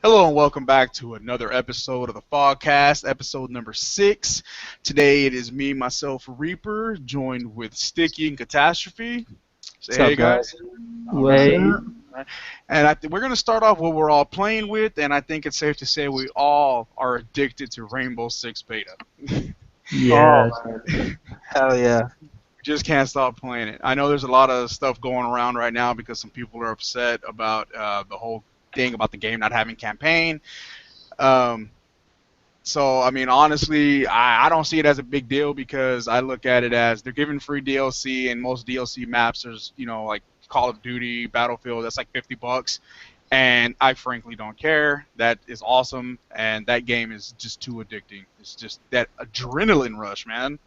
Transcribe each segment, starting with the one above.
Hello and welcome back to another episode of the FogCast, episode number 6. Today it is me, myself, Reaper, joined with Sticky and Catastrophe. Say What's hey, up, guys. guys? All right. Hey, And we're going to start off what we're all playing with, and I think it's safe to say we all are addicted to Rainbow Six Beta. Oh yes. man, hell yeah! Just can't stop playing it. I know there's a lot of stuff going around right now because some people are upset about the whole thing about the game not having campaign. Um, So, I mean, honestly, I don't see it as a big deal because I look at it as they're giving free DLC, and most DLC maps, there's, like Call of Duty, Battlefield, that's like $50. And I frankly don't care. That is awesome, and that game is just too addicting. It's just that adrenaline rush, man.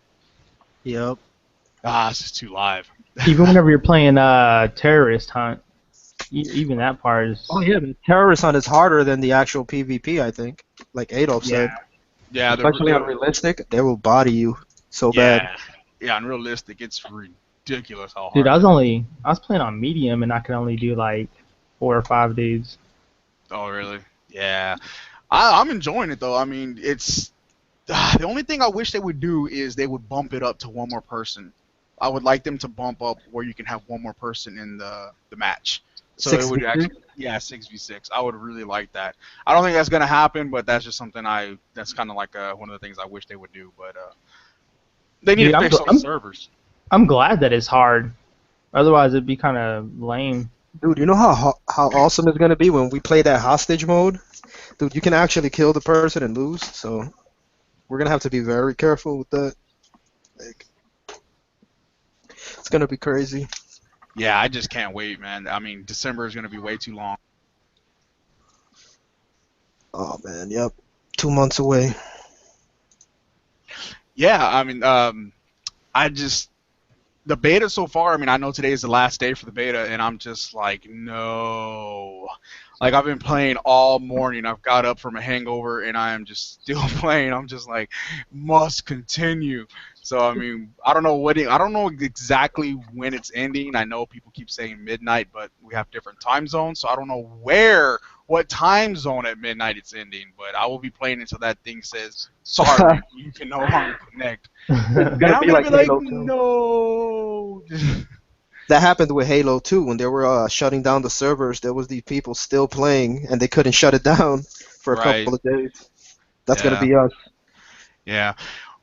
Yep. It's just too live. Even whenever you're playing terrorist hunt, even that part is. Oh yeah, the terrorist hunt is harder than the actual PvP. I think, like Adolf said, Yeah, especially on realistic, they will body you so bad. yeah, unrealistic. It's ridiculous how hard. Dude, I was playing on medium and I could only do like 4 or 5 dudes. Oh, really? Yeah. I'm enjoying it though. I mean, it's the only thing I wish they would do is they would bump it up to one more person. I would like them to bump up where you can have one more person in the match. So it would 6v6? actually, yeah, 6v6. I would really like that. I don't think that's gonna happen, but that's just something that's kind of like one of the things I wish they would do. But they need Dude, to fix all the servers. I'm glad that it's hard. Otherwise, it'd be kind of lame. Dude, you know how awesome it's gonna be when we play that hostage mode? Dude, you can actually kill the person and lose. So we're gonna have to be very careful with that. Like, it's gonna be crazy. Yeah, I just can't wait, man. I mean, December is gonna be way too long. Oh man, yep. 2 months away. Yeah, I mean, I just the beta so far. I mean, I know today is the last day for the beta, and I'm just like, no. Like I've been playing all morning. I've got up from a hangover, and I am just still playing. I'm just like, must continue. So I mean, I don't know exactly when it's ending. I know people keep saying midnight, but we have different time zones, so I don't know what time zone at midnight it's ending. But I will be playing until that thing says, "Sorry, you can no longer connect." And Gonna I'm be gonna like be like, Halo 2. no. That happened with Halo 2 when they were shutting down the servers. There was these people still playing, and they couldn't shut it down for a Right. couple of days. That's gonna Yeah. be us. Yeah.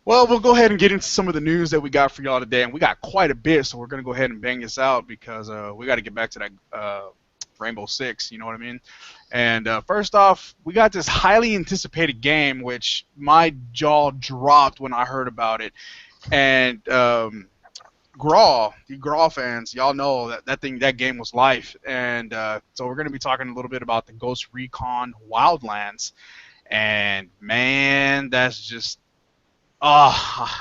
Well, we'll go ahead and get into some of the news that we got for y'all today, and we got quite a bit, so we're gonna go ahead and bang this out because we got to get back to that Rainbow Six. You know what I mean? And first off, we got this highly anticipated game, which my jaw dropped when I heard about it. And the Graw fans, y'all know that game was life. And so we're gonna be talking a little bit about the Ghost Recon Wildlands. And man, that's just I'm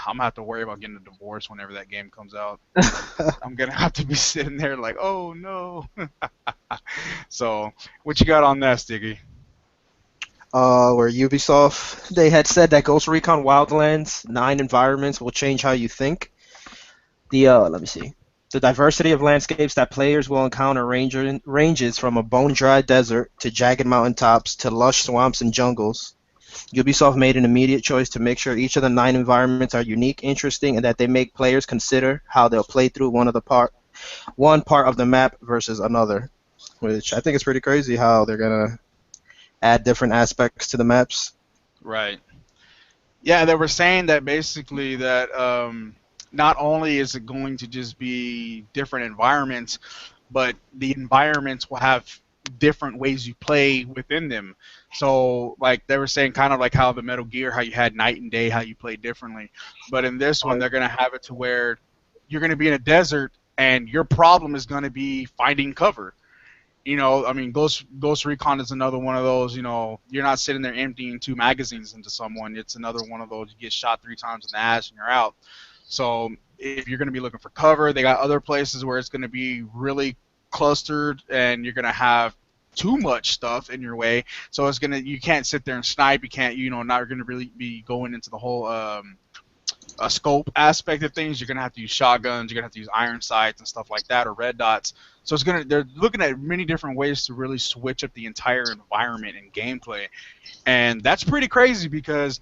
gonna have to worry about getting a divorce whenever that game comes out. I'm gonna have to be sitting there like, oh no. So, what you got on that, Sticky? Where Ubisoft, they had said that Ghost Recon Wildlands 9 environments will change how you think. Let me see. The diversity of landscapes that players will encounter ranges from a bone-dry desert to jagged mountaintops to lush swamps and jungles. Ubisoft made an immediate choice to make sure each of the 9 environments are unique, interesting, and that they make players consider how they'll play through one part of the map versus another. Which I think is pretty crazy how they're gonna add different aspects to the maps. Right. Yeah, they were saying that basically that not only is it going to just be different environments, but the environments will have different ways you play within them. So, like they were saying, kind of like how the Metal Gear, how you had night and day, how you play differently. But in this one, they're going to have it to where you're going to be in a desert, and your problem is going to be finding cover. I mean, Ghost Recon is another one of those. You're not sitting there emptying 2 magazines into someone. It's another one of those. You get shot 3 times in the ass and you're out. So if you're going to be looking for cover, they got other places where it's going to be really clustered, and you're going to have too much stuff in your way. So you can't sit there and snipe. You can't, not going to really be going into the whole a scope aspect of things, you're gonna have to use shotguns, you're gonna have to use iron sights and stuff like that, or red dots. So they're looking at many different ways to really switch up the entire environment and gameplay, and that's pretty crazy because,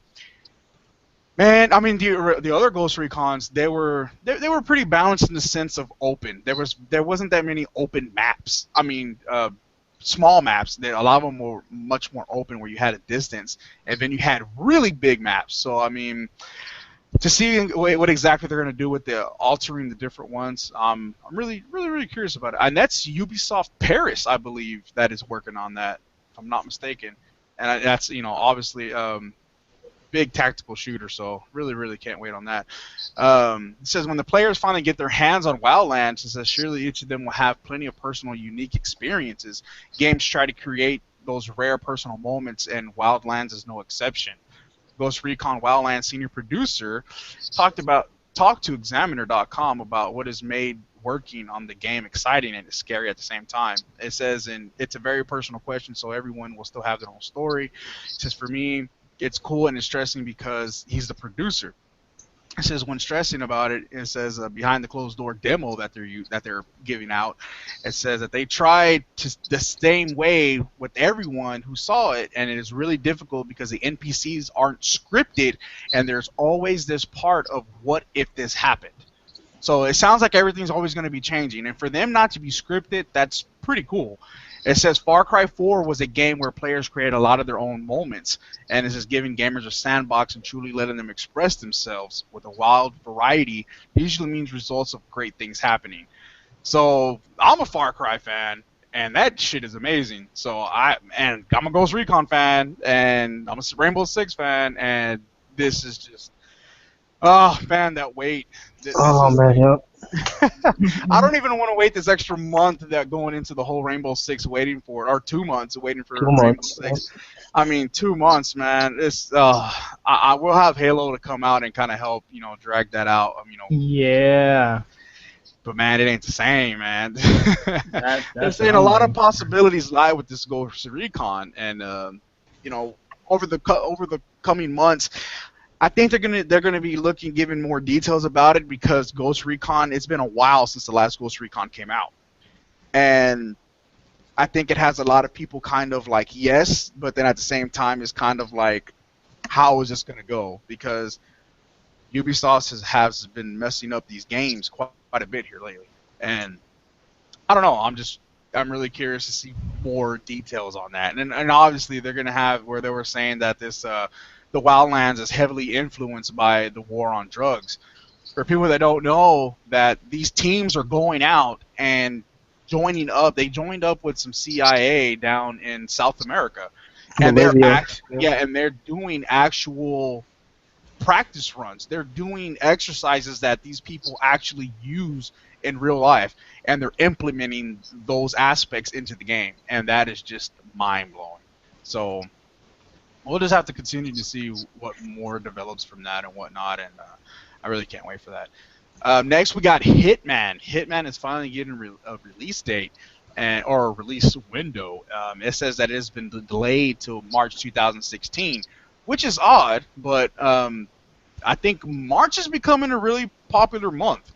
man, I mean the other Ghost Recons, they were pretty balanced in the sense of open. There wasn't that many open maps. I mean, small maps. A lot of them were much more open where you had a distance, and then you had really big maps. So I mean, to see what exactly they're going to do with the altering the different ones, I'm really, really, really curious about it. And that's Ubisoft Paris, I believe, that is working on that, if I'm not mistaken. And that's, obviously, big tactical shooter, so really, really can't wait on that. It says, when the players finally get their hands on Wildlands, it says, surely each of them will have plenty of personal, unique experiences. Games try to create those rare personal moments, and Wildlands is no exception. Ghost Recon Wildlands senior producer talked to Examiner.com about what has made working on the game exciting and scary at the same time. It says, and it's a very personal question, so everyone will still have their own story. It says, for me, it's cool and it's stressing because he's the producer. It says, when stressing about it, it says behind the closed door demo that they're giving out, it says that they tried the same way with everyone who saw it, and it is really difficult because the NPCs aren't scripted, and there's always this part of what if this happened. So it sounds like everything's always going to be changing, and for them not to be scripted, that's pretty cool. It says Far Cry 4 was a game where players create a lot of their own moments, and this is giving gamers a sandbox and truly letting them express themselves with a wild variety. Usually means results of great things happening. So I'm a Far Cry fan, and that shit is amazing. So I'm a Ghost Recon fan, and I'm a Rainbow Six fan, and this is just, oh man, that wait. Oh man, yep. I don't even want to wait this extra month that going into the whole Rainbow Six waiting for it, or 2 months waiting for 2 Rainbow months. Six. I mean, 2 months, man. It's I will have Halo to come out and kind of help, drag that out. Yeah. But man, it ain't the same, man. That's They're saying a lot of possibilities lie with this Ghost Recon, and over the coming months, I think they're gonna be giving more details about it, because Ghost Recon, it's been a while since the last Ghost Recon came out, and I think it has a lot of people kind of like yes, but then at the same time it's kind of like, how is this gonna go? Because Ubisoft has been messing up these games quite a bit here lately, and I don't know. I'm really curious to see more details on that, and obviously they're gonna have where they were saying that this the Wildlands is heavily influenced by the war on drugs. For people that don't know, that these teams are going out and joining up. They joined up with some CIA down in South America, and Bolivia. and they're doing actual practice runs. They're doing exercises that these people actually use in real life, and they're implementing those aspects into the game, and that is just mind blowing. So we'll just have to continue to see what more develops from that and whatnot, and I really can't wait for that. Next, we got Hitman. Hitman is finally getting a release date or a release window. It says that it has been delayed to March 2016, which is odd, but I think March is becoming a really popular month.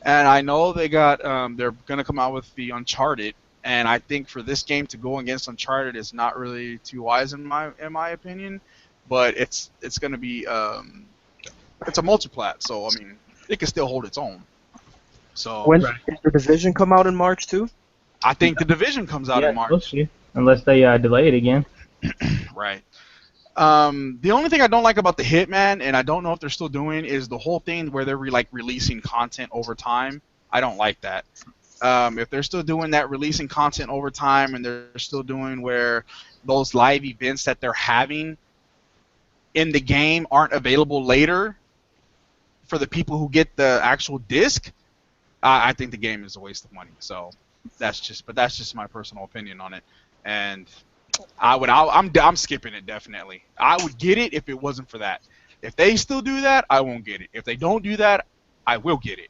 And I know they're going to come out with the Uncharted, and I think for this game to go against Uncharted is not really too wise in my opinion. But it's going to be it's a multiplat, so I mean it can still hold its own. So When does the Division come out in March too? I think the Division comes out in March. We'll see. Unless they delay it again. Right. The only thing I don't like about the Hitman, and I don't know if they're still doing, is the whole thing where they're releasing content over time. I don't like that. If they're still doing that, releasing content over time, and they're still doing where those live events that they're having in the game aren't available later for the people who get the actual disc, I think the game is a waste of money. So that's just my personal opinion on it, and I'm skipping it definitely. I would get it if it wasn't for that. If they still do that, I won't get it. If they don't do that, I will get it.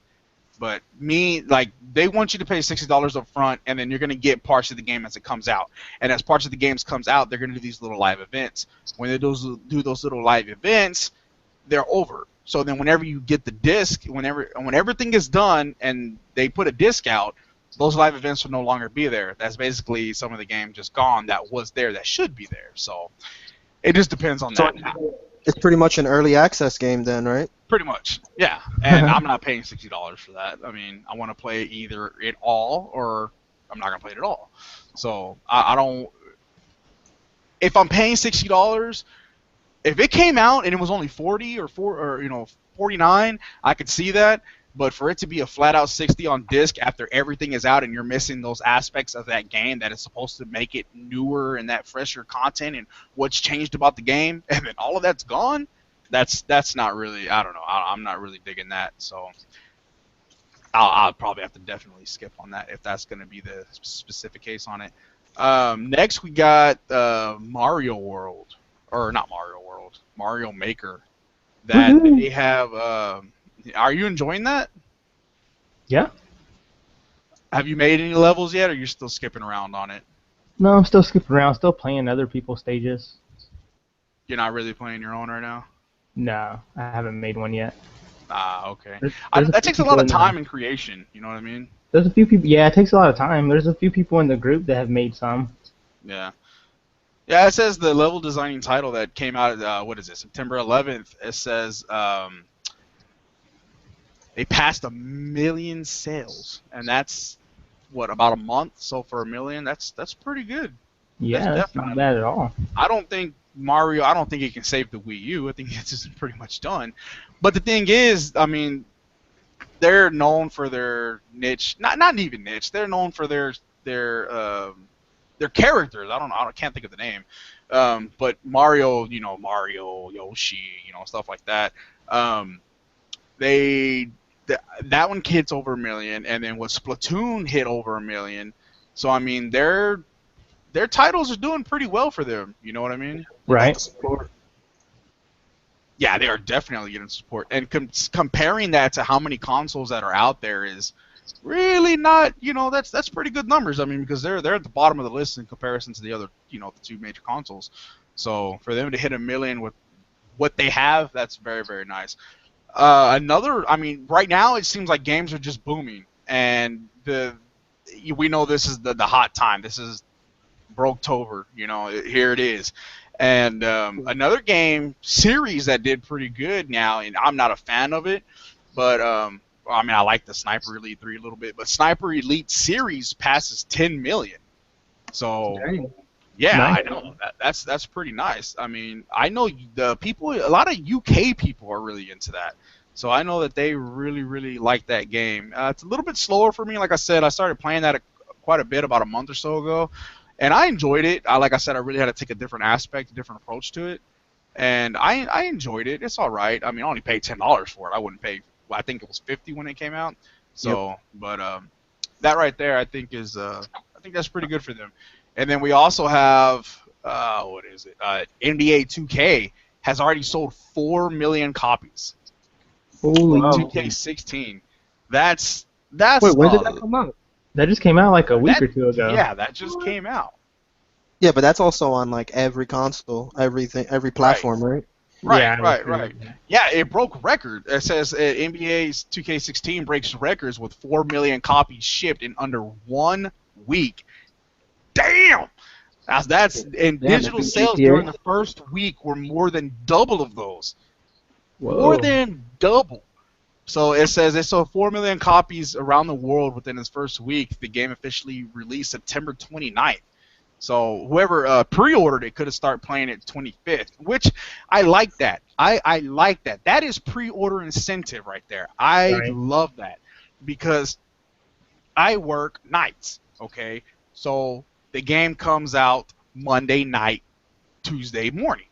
But they want you to pay $60 up front, and then you're going to get parts of the game as it comes out. And as parts of the games comes out, they're going to do these little live events. When they do those little live events, they're over. So then whenever you get the disc, when everything is done and they put a disc out, those live events will no longer be there. That's basically some of the game just gone that was there that should be there. So it just depends on So that. it's pretty much an early access game then, right? Pretty much, yeah. And I'm not paying $60 for that. I mean, I want to play either it all or I'm not gonna play it at all. So I don't. If I'm paying $60, if it came out and it was only 40 or 49, I could see that. But for it to be a flat out 60 on disc after everything is out and you're missing those aspects of that game that is supposed to make it newer and that fresher content and what's changed about the game, and then all of that's gone, that's not really. I don't know. I'm not really digging that. So I'll probably have to definitely skip on that if that's going to be the specific case on it. Next we got Mario World, or not Mario World, Mario Maker. That Woohoo. they have. Are you enjoying that? Yeah. Have you made any levels yet, or are you still skipping around on it? No, I'm still skipping around, still playing other people's stages. You're not really playing your own right now? No, I haven't made one yet. Ah, okay. There's That few takes a people lot of in the- time and creation, you know what I mean? There's a few people. Yeah, it takes a lot of time. There's a few people in the group that have made some. Yeah. Yeah, it says the level designing title that came out, what is it, September 11th, it says they passed 1 million sales, and that's, what, about a month? So for 1 million, that's pretty good. Yeah, that's not bad at all. I don't think he can save the Wii U. I think it's just pretty much done. But the thing is, I mean, they're known for their niche. Not even niche. They're known for their characters. I can't think of the name. But Mario, Mario, Yoshi, stuff like that. That one hits over 1 million, and then what Splatoon hit over 1 million. So I mean, their titles are doing pretty well for them. You know what I mean? Right. Yeah, they are definitely getting support. And comparing that to how many consoles that are out there is really not, that's pretty good numbers. I mean, because they're at the bottom of the list in comparison to the other, the two major consoles. So for them to hit 1 million with what they have, that's very, very nice. I mean, right now it seems like games are just booming, and we know this is the hot time. This is Broketober, here it is. And another game series that did pretty good now, and I'm not a fan of it, but I mean, I like the Sniper Elite 3 a little bit, but Sniper Elite series passes 10 million. So yeah, Nice. I know that's pretty nice. I mean, I know a lot of UK people are really into that. So I know that they really, really like that game. It's a little bit slower for me. Like I said, I started playing that quite a bit about a month or so ago. And I enjoyed it. Like I said, I really had to take a different aspect, a different approach to it. And I enjoyed it. It's all right. I mean, I only paid $10 for it. I wouldn't pay. Well, I think it was $50 when it came out. So, yep. But that right there, I think that's pretty good for them. And then we also have what is it? NBA 2K has already sold 4 million copies. Holy 2K16. That's. Wait, when did that come out? That just came out like a week or two ago. Yeah, that just came out. Yeah, but that's also on like every console, every platform, right? Right. Yeah, it broke record. It says NBA's 2K16 breaks records with 4 million copies shipped in under 1 week. Damn! That's digital sales during the first week were more than double of those. Whoa. More than double. So it says it sold 4 million copies around the world within its first week. The game officially released September 29th. So whoever pre-ordered it could have started playing it 25th, which I like that. I like that. That is pre-order incentive right there. I love that because I work nights, okay? So the game comes out Monday night, Tuesday morning.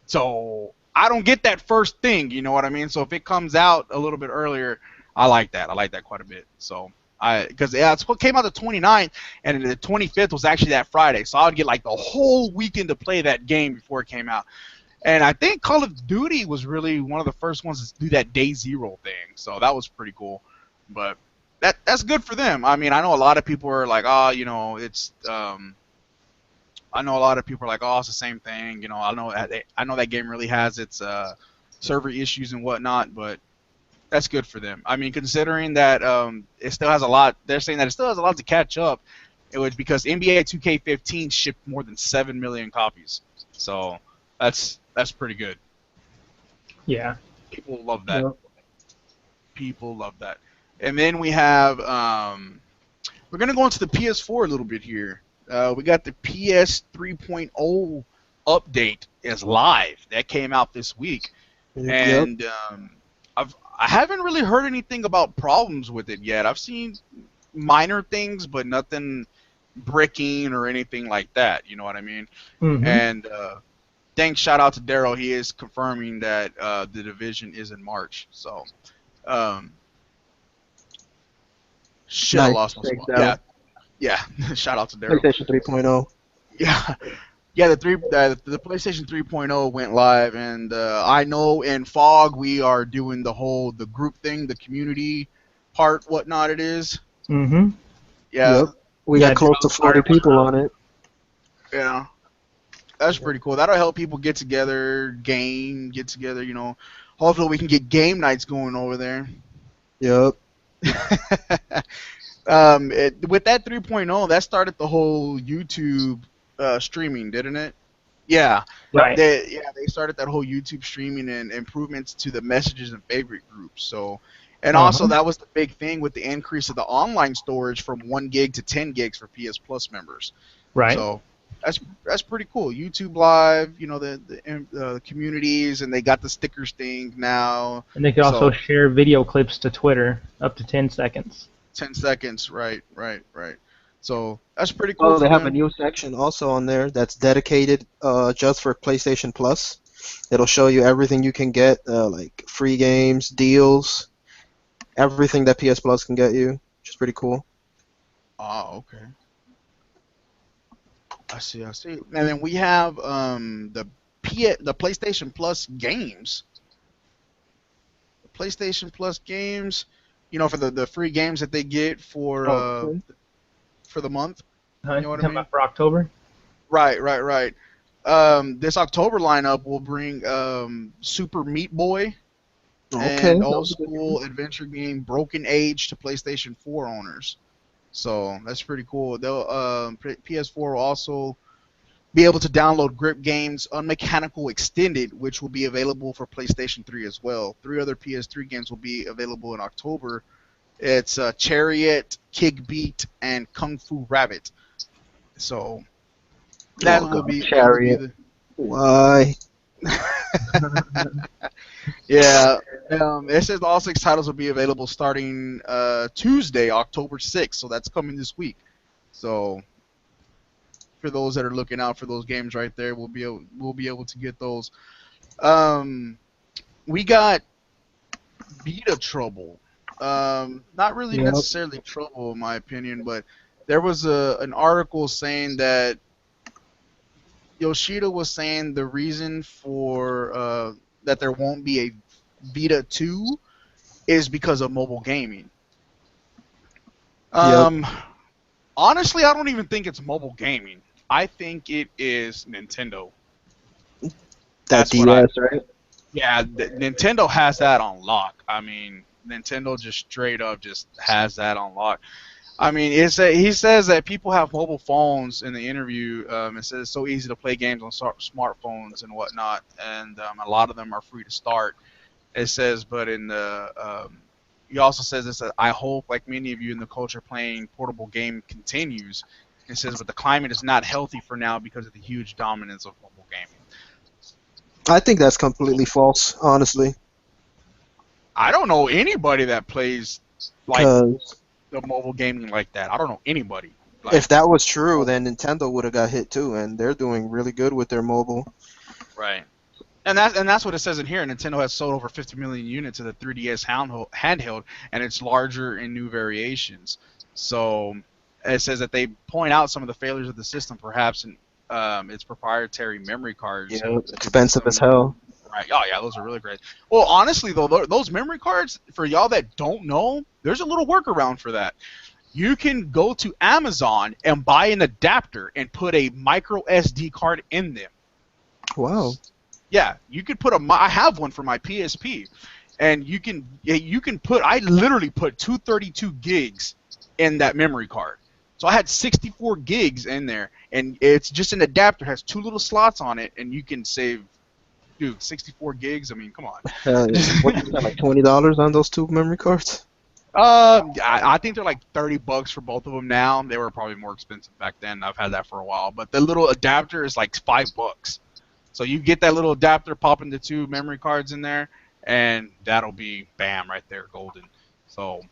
So I don't get that first thing, you know what I mean? So if it comes out a little bit earlier, I like that. I like that quite a bit. So because it's what came out the 29th, and the 25th was actually that Friday. So I would get like the whole weekend to play that game before it came out. And I think Call of Duty was really one of the first ones to do that day zero thing. So that was pretty cool. But that's good for them. I mean, I know a lot of people are like, it's I know a lot of people are like, oh, it's the same thing. I know that game really has its server issues and whatnot, but that's good for them. I mean, considering that it still has a lot, they're saying that it still has a lot to catch up. It was because NBA 2K15 shipped more than 7 million copies, so that's pretty good. Yeah. People love that. Yep. People love that. And then we have we're gonna go into the PS4 a little bit here. We got the PS 3.0 update is live. That came out this week, Yep. and I haven't really heard anything about problems with it yet. I've seen minor things, but nothing bricking or anything like that. You know what I mean? Mm-hmm. And thanks, shout out to Daryl. He is confirming that the division is in March. So, um, shit, I Nice. lost my Thanks, spot. Daryl. Yeah. Shout out to Daryl. PlayStation 3.0. Yeah. Yeah, the PlayStation 3.0 went live, and I know in Fog we are doing the group thing, the community part, whatnot it is. Mm-hmm. Yeah, Yep. We Yeah, got close to Daryl 40 started one people of on it. yeah, that's pretty cool. That'll help people get together, get together. Hopefully we can get game nights going over there. Yep. With that 3.0, that started the whole YouTube streaming, didn't it? Yeah, Right. they started that whole YouTube streaming and improvements to the messages and favorite groups. So, and also Uh-huh. that was the big thing with the increase of the online storage from 1 gig to 10 gigs for PS Plus members. Right. So that's pretty cool. YouTube Live, the communities, and they got the stickers thing now. And they can also So share video clips to Twitter up to 10 seconds. 10 seconds, right. So that's pretty cool Oh, they for have a them. new section also on there that's dedicated just for PlayStation Plus. It'll show you everything you can get, like free games, deals, everything that PS Plus can get you, which is pretty cool. Oh, okay. I see. And then we have the PlayStation Plus games. The PlayStation Plus games, for the free games that they get Oh, okay. for the month. Huh? You know You what I talking mean? about for October? Right. This October lineup will bring Super Meat Boy Okay, and that old was a good game. school adventure game Broken Age to PlayStation 4 owners. So that's pretty cool. They'll PS4 will also be able to download Grip Games Unmechanical Extended, which will be available for PlayStation 3 as well. 3 other PS3 games will be available in October. It's Chariot, Kick Beat, and Kung Fu Rabbit. So that Oh will god, be Chariot. the Why? yeah. It says all 6 titles will be available starting Tuesday, October 6th. So that's coming this week. So for those that are looking out for those games right there, we'll be able to get those. We got beta trouble. Not really Yep. necessarily trouble in my opinion, but there was an article saying that Yoshida was saying the reason for that there won't be a Vita 2 is because of mobile gaming. Yep. Um, Honestly, I don't even think it's mobile gaming. I think it is Nintendo. That That's what I. DS, right? Yeah, Nintendo has that on lock. I mean, Nintendo just straight up just has that on lock. I mean, he says that people have mobile phones in the interview. It says it's so easy to play games on smartphones and whatnot, and a lot of them are free to start. It says, but in the he also says this. I hope, like many of you in the culture, playing portable game continues. It says, but the climate is not healthy for now because of the huge dominance of mobile gaming. I think that's completely false, honestly. I don't know anybody that plays like Because the mobile gaming like that. I don't know anybody. Like, if that was true, then Nintendo would have got hit too, and they're doing really good with their mobile. right. And that's what it says in here. Nintendo has sold over 50 million units of the 3DS handheld, and it's larger in new variations. So it says that they point out some of the failures of the system, perhaps in its proprietary memory cards. Yeah, That could be expensive as some hell. right. Oh yeah, those are really great. Well, honestly though, those memory cards, for y'all that don't know, there's a little workaround for that. You can go to Amazon and buy an adapter and put a micro SD card in them. Wow. Yeah, you could put I have one for my PSP, and you can put. I literally put 232 gigs in that memory card. So I had 64 gigs in there, and it's just an adapter. Has two little slots on it, and you can save, dude, 64 gigs. I mean, come on. Hell yeah. What you spent like $20 on those two memory cards? I think they're like $30 for both of them now. They were probably more expensive back then. I've had that for a while, but the little adapter is like $5. So you get that little adapter, popping the two memory cards in there, and that'll be bam right there, golden. So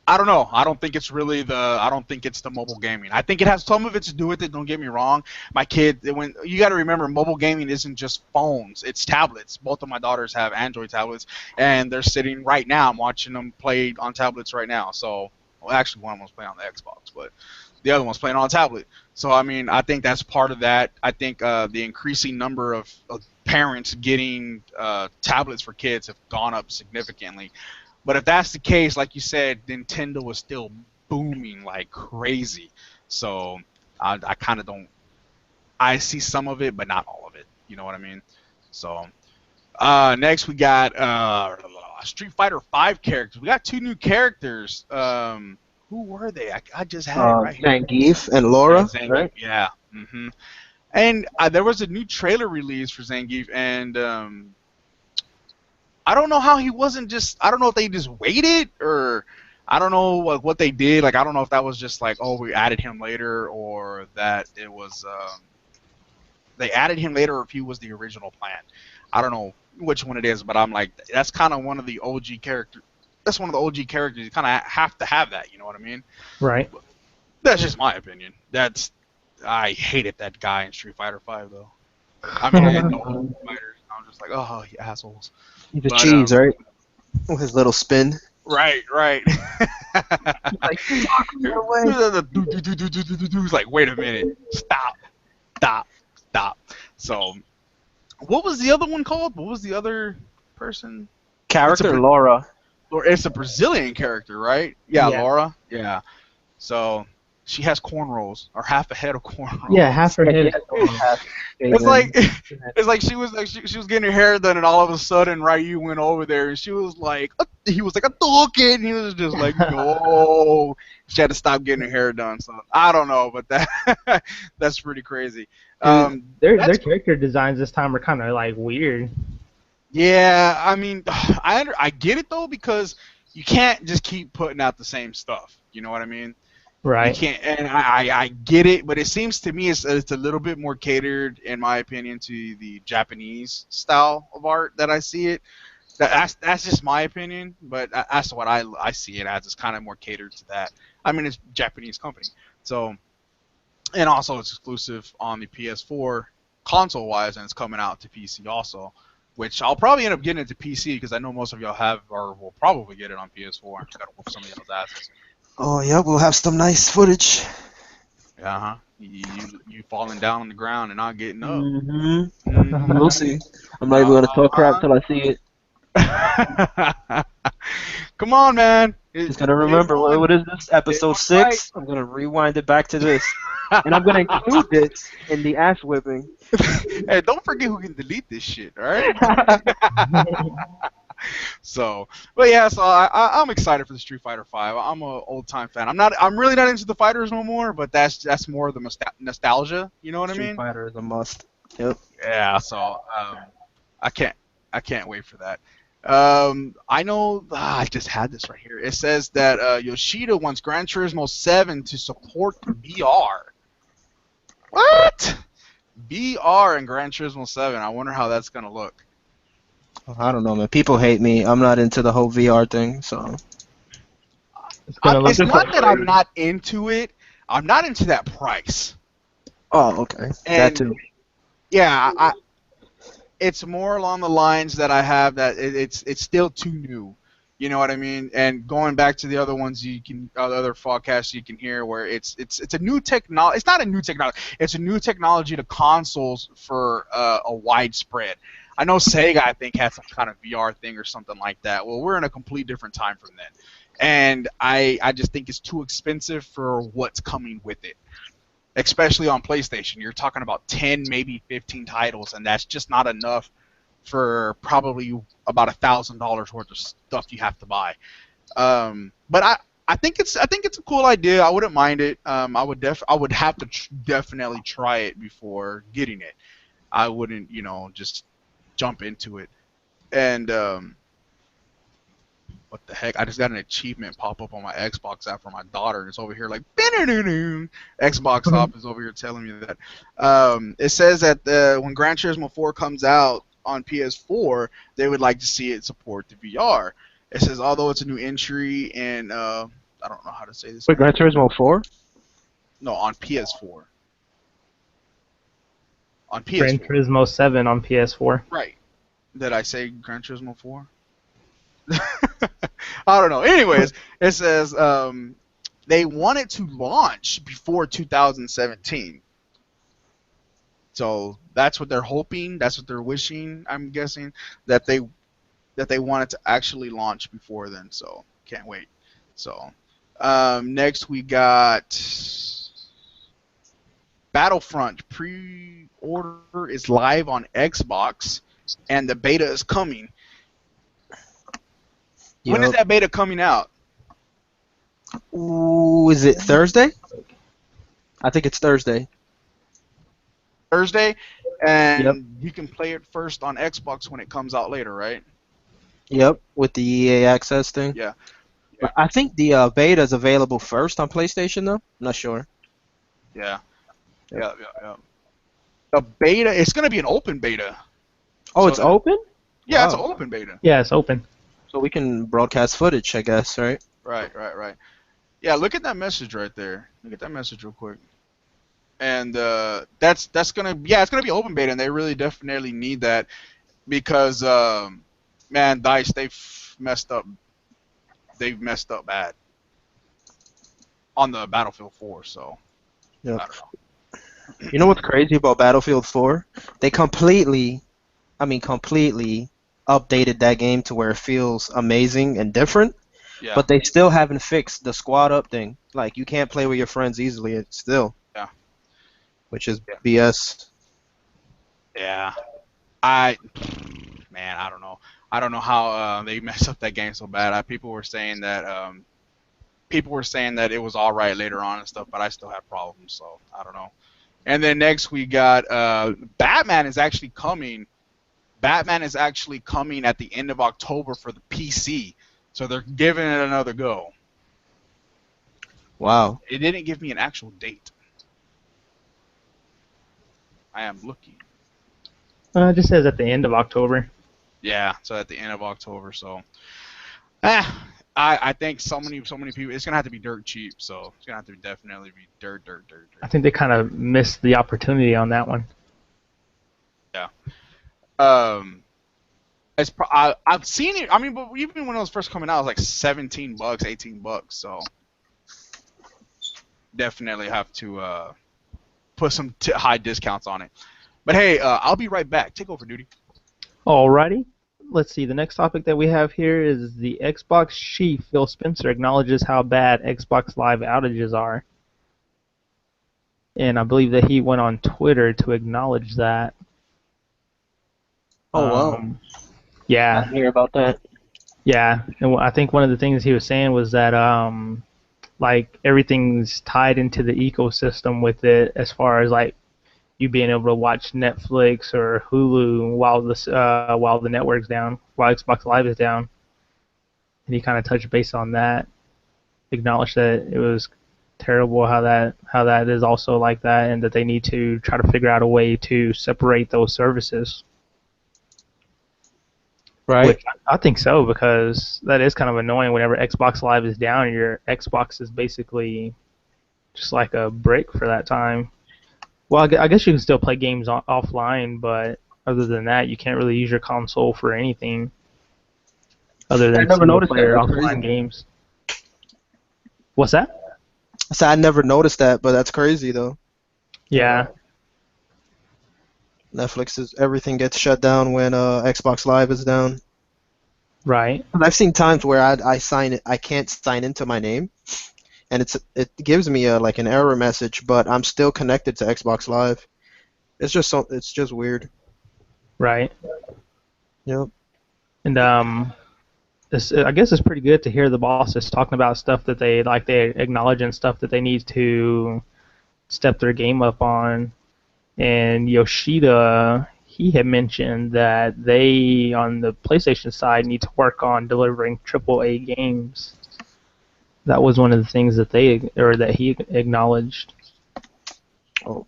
I don't know. I don't think it's really I don't think it's the mobile gaming. I think it has some of it to do with it. Don't get me wrong. My kid, when you got to remember, mobile gaming isn't just phones. It's tablets. Both of my daughters have Android tablets, and they're sitting right now. I'm watching them play on tablets right now. So, well, actually, one of them's playing on the Xbox, but the other one's playing on a tablet. So, I mean, I think that's part of that. I think the increasing number of parents getting tablets for kids have gone up significantly. But if that's the case, like you said, Nintendo was still booming like crazy. So I kind of don't. I see some of it, but not all of it. You know what I mean? So next we got Street Fighter 5 characters. We got two new characters. Who were they? I just had it right here. Zangief and Laura, Yeah, right? Yeah. And there was a new trailer release for Zangief, and I don't know how he wasn't just. I don't know if they just waited, or I don't know what they did. Like, I don't know if that was just like, oh, we added him later, or that it was they added him later, or if he was the original plan. I don't know which one it is, but I'm like, that's kind of one of the OG characters. That's one of the OG characters. You kind of have to have that. You know what I mean? Right. That's just my opinion. I hated that guy in Street Fighter 5 though. I mean, in all Street Fighters, I'm just like, oh, you assholes. He's a But, cheese, right? With his little spin. Right. Like, fuck me away. He's like, wait a minute, stop. So, what was the other one called? What was the other person? Character Laura. Or it's a Brazilian character, right? Yeah, Yeah. Laura. Yeah. So she has cornrows, or half a head of cornrows. Yeah, half her head. It's like she was getting her hair done, and all of a sudden Ryu went over there, and she was like, he was like a kid, and he was just like, no. She had to stop getting her hair done. So I don't know, but that's pretty crazy. Their character designs this time are kind of like weird. Yeah, I mean, I get it though, because you can't just keep putting out the same stuff. You know what I mean? Right. You can't, and I get it, but it seems to me it's a little bit more catered, in my opinion, to the Japanese style of art that I see it. That's just my opinion, but that's what I see it as. It's kind of more catered to that. I mean, it's a Japanese company, so, and also it's exclusive on the PS4 console-wise, and it's coming out to PC also, which I'll probably end up getting it to PC because I know most of y'all have or will probably get it on PS4. Just gotta whoop some of y'all's asses. Oh yeah, we'll have some nice footage. Uh-huh. You falling down on the ground and not getting up. Mm-hmm. We'll see. I'm not even gonna talk crap till I see it. Come on, man. Just gotta remember, what is this? Episode 6? Right. I'm gonna rewind it back to this. And I'm gonna include this in the ass whipping. Hey, don't forget who can delete this shit, alright? So, but yeah, so I'm excited for the Street Fighter 5. I'm an old time fan. I'm really not into the fighters no more, but that's more of the nostalgia. You know what I mean? Street Fighter is a must. Yep. Yeah. So I can't wait for that. I know. I just had this right here. It says that Yoshida wants Gran Turismo 7 to support VR. What? VR and Gran Turismo 7. I wonder how that's gonna look. I don't know, man. People hate me. I'm not into the whole VR thing, so. It's not that I'm not into it. I'm not into that price. Oh, okay. And that too. Yeah, it's more along the lines that I have that it's still too new. You know what I mean? And going back to the other ones, other podcasts you can hear where it's a new technology. It's not a new technology. It's a new technology to consoles for a widespread. I know Sega, I think, had some kind of VR thing or something like that. Well, we're in a complete different time from then. And I just think it's too expensive for what's coming with it. especially on PlayStation. You're talking about 10, maybe 15 titles, and that's just not enough for probably about $1,000 worth of stuff you have to buy. But I think it's a cool idea. I wouldn't mind it. I would have to definitely try it before getting it. I wouldn't, just jump into it. And what the heck? I just got an achievement pop up on my Xbox app for my daughter. It's over here like Xbox Hop is over here telling me that. It says that when Gran Turismo 4 comes out on PS4, they would like to see it support the VR. It says although it's a new entry and I don't know how to say this. Wait, Gran Turismo 4? No, on PS4. On PS4. Gran Turismo 7 on PS4. Right. Did I say Gran Turismo 4? I don't know. Anyways, it says they want it to launch before 2017. So that's what they're hoping. That's what they're wishing. I'm guessing that they want it to actually launch before then. So can't wait. So next we got Battlefront pre-order is live on Xbox, and the beta is coming. When is that beta coming out? Ooh, is it Thursday? I think it's Thursday. Thursday, and Yep. you can play it first on Xbox when it comes out later, right? Yep, with the EA Access thing. Yeah. But I think the beta is available first on PlayStation, though. I'm not sure. Yeah. Yeah. The beta, it's going to be an open beta. Oh, So it's open? Yeah, it's Wow. an open beta. Yeah, it's open. So we can broadcast footage, I guess, right? Right. Yeah, look at that message right there. Look at that message real quick. And that's gonna it's gonna be open beta, and they really definitely need that because man, DICE they've messed up bad on the Battlefield 4. So Yeah. I don't know. You know what's crazy about Battlefield 4? They completely updated that game to where it feels amazing and different, Yeah. but they still haven't fixed the squad up thing. Like, you can't play with your friends easily still. Yeah. Which is BS. Yeah. I don't know. I don't know how they messed up that game so bad. People were saying that it was all right later on and stuff, but I still had problems. So I don't know. And then next we got Batman is actually coming. Batman is actually coming at the end of October for the PC. So they're giving it another go. Wow. It didn't give me an actual date. I am looking. It just says at the end of October. Yeah, so at the end of October. So, I think so many people. It's gonna have to be dirt cheap. So it's gonna have to definitely be dirt. I think they kind of missed the opportunity on that one. Yeah. I've seen it. I mean, but even when it was first coming out, it was like $17, $18. So definitely have to put some high discounts on it. But hey, I'll be right back. Take over, duty. Alrighty. Let's see. The next topic that we have here is the Xbox chief, Phil Spencer, acknowledges how bad Xbox Live outages are. And I believe that he went on Twitter to acknowledge that. Oh, wow. Yeah. I didn't hear about that. Yeah. And I think one of the things he was saying was that like everything's tied into the ecosystem with it, as far as like you being able to watch Netflix or Hulu while the network's down, while Xbox Live is down. And he kind of touched base on that, acknowledged that it was terrible how that is also like that, and that they need to try to figure out a way to separate those services. Right. Which I think so, because that is kind of annoying whenever Xbox Live is down and your Xbox is basically just like a brick for that time. Well, I guess you can still play games offline, but other than that, you can't really use your console for anything other than single-player offline games. What's that? I said I never noticed that, but that's crazy, though. Yeah. Everything gets shut down when Xbox Live is down. Right. I've seen times where I can't sign into my name, and it gives me like an error message, but I'm still connected to Xbox Live. It's just weird. Right. Yep. And I guess it's pretty good to hear the bosses talking about stuff that they acknowledge and stuff that they need to step their game up on. And Yoshida, he had mentioned that they on the PlayStation side need to work on delivering AAA games. That was one of the things that he acknowledged. Oh,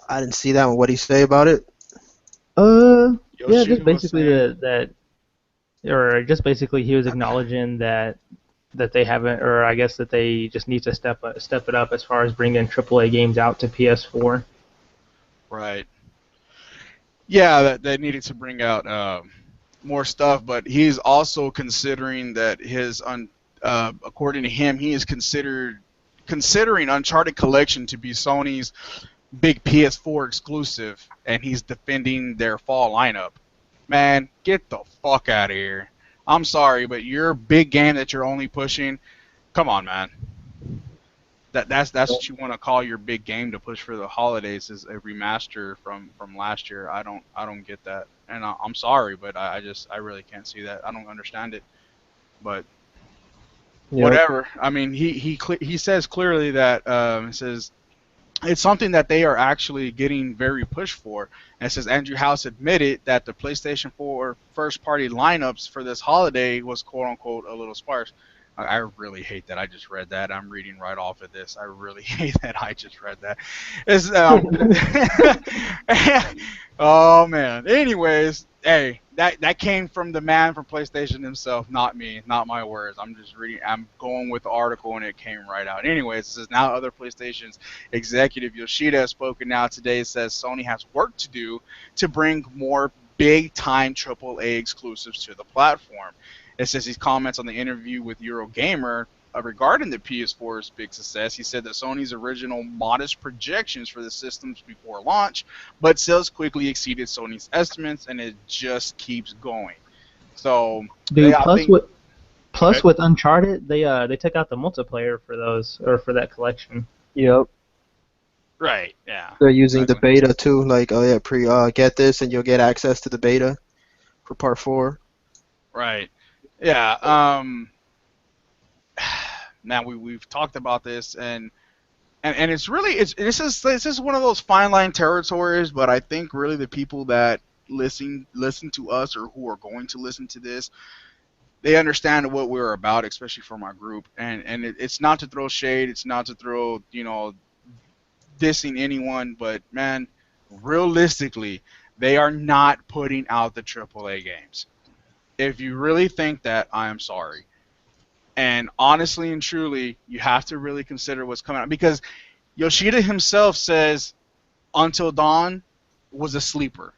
I didn't see that one. What did he say about it? Yeah, Yoshida just was basically saying, or just basically he was acknowledging that they haven't, or I guess that they just need to step it up as far as bringing AAA games out to PS4. right. Yeah, that they needed to bring out more stuff, but he's also considering that according to him, he is considering Uncharted Collection to be Sony's big PS4 exclusive, and he's defending their fall lineup. Man, get the fuck out of here. I'm sorry, but your big game that you're only pushing, come on, man. That's what you want to call your big game to push for the holidays is a remaster from last year. I don't get that, and I'm sorry, but I really can't see that. I don't understand it, but Yep. whatever. I mean, he says clearly that it says it's something that they are actually getting very pushed for. And it says Andrew House admitted that the PlayStation 4 first party lineups for this holiday was quote unquote a little sparse. I really hate that I just read that. I'm reading right off of this. I really hate that I just read that. It's, oh man. Anyways, hey, that came from the man from PlayStation himself, not me, not my words. I'm just reading. I'm going with the article, and it came right out. Anyways, it says now other PlayStation's executive Yoshida has spoken now today. Says Sony has work to do to bring more big time AAA exclusives to the platform. It says he comments on the interview with Eurogamer regarding the PS4's big success. He said that Sony's original modest projections for the systems before launch, but sales quickly exceeded Sony's estimates, and it just keeps going. So, Dude, I think. Go plus ahead. with Uncharted, they took out the multiplayer for those or for that collection. Yep. Right. Yeah. They're using the Exactly. beta too. Like, oh yeah, get this, and you'll get access to the beta for Part 4. Right. Yeah. Man, we've talked about this, and it's really this is one of those fine line territories, but I think really the people that listen to us or who are going to listen to this, they understand what we're about, especially for my group, and it's not to throw shade, it's not to throw dissing anyone, but man, realistically, they are not putting out the AAA games. If you really think that, I am sorry. And honestly and truly, you have to really consider what's coming out because Yoshida himself says Until Dawn was a sleeper.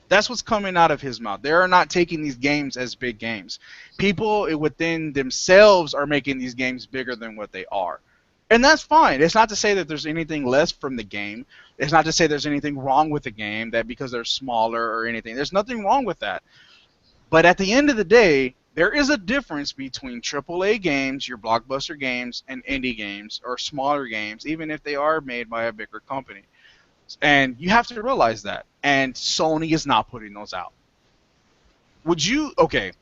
That's what's coming out of his mouth. They are not taking these games as big games. People within themselves are making these games bigger than what they are. And that's fine. It's not to say that there's anything less from the game. It's not to say there's anything wrong with the game that because they're smaller or anything. There's nothing wrong with that. But at the end of the day, there is a difference between AAA games, your blockbuster games, and indie games or smaller games, even if they are made by a bigger company. And you have to realize that. And Sony is not putting those out. Would you? Okay,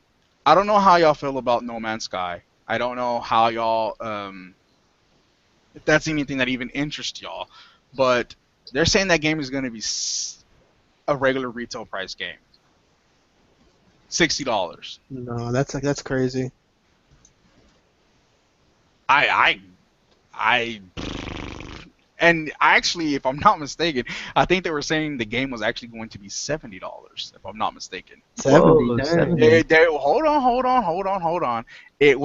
I don't know how y'all feel about No Man's Sky. I don't know how y'all, if that's anything that even interests y'all. But they're saying that game is going to be a regular retail price game. $60. No, that's crazy. I, I, and actually, if I'm not mistaken, I think they were saying the game was actually going to be $70. If I'm not mistaken. 70, Whoa, dang. 70. Hold on. They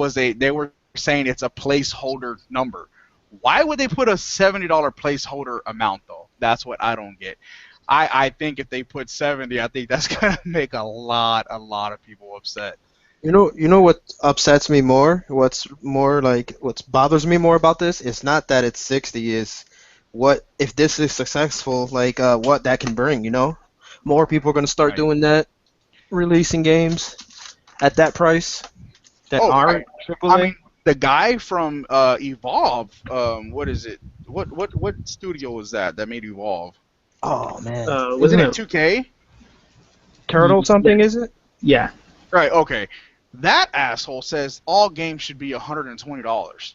were saying it's a placeholder number. Why would they put a $70 placeholder amount though? That's what I don't get. I think if they put 70, I think that's gonna make a lot of people upset. You know what upsets me more? What bothers me more about this is not that it's 60, is what if this is successful, what that can bring, you know? More people are going to start Right. doing that, releasing games at that price that Oh, aren't I AAA. mean, the guy from Evolve. What is it? What studio was that made Evolve? Oh man, Isn't Wasn't it it? 2K? Turtle something Yes. is it? Yeah. Right. Okay. That asshole says all games should be $120.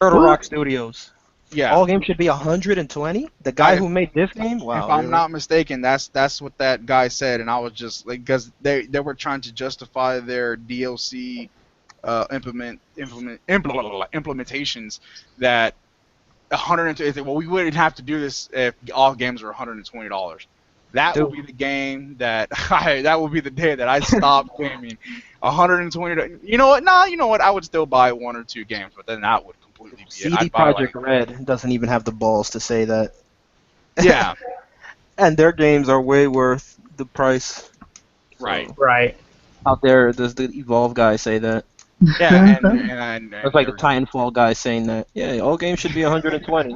Turtle What? Rock Studios. Yeah. All games should be 120. The guy I, who made this game? if Wow, I'm really? not mistaken, that's what that guy said, and I was just like, because they were trying to justify their DLC implementations that 120. Well, we wouldn't have to do this if all games were $120. That will Dude, be the game that that will be the day that I stop gaming. $120. You know what? Nah, you know what? I would still buy one or two games, but then that would completely be it. CD I'd buy Projekt like, Red doesn't even have the balls to say that. yeah, And their games are way worth the price. right. So Right. out there, does the Evolve guy say that? Yeah, and That's like there the we go. Titanfall guy saying that. Yeah, all games should be 120.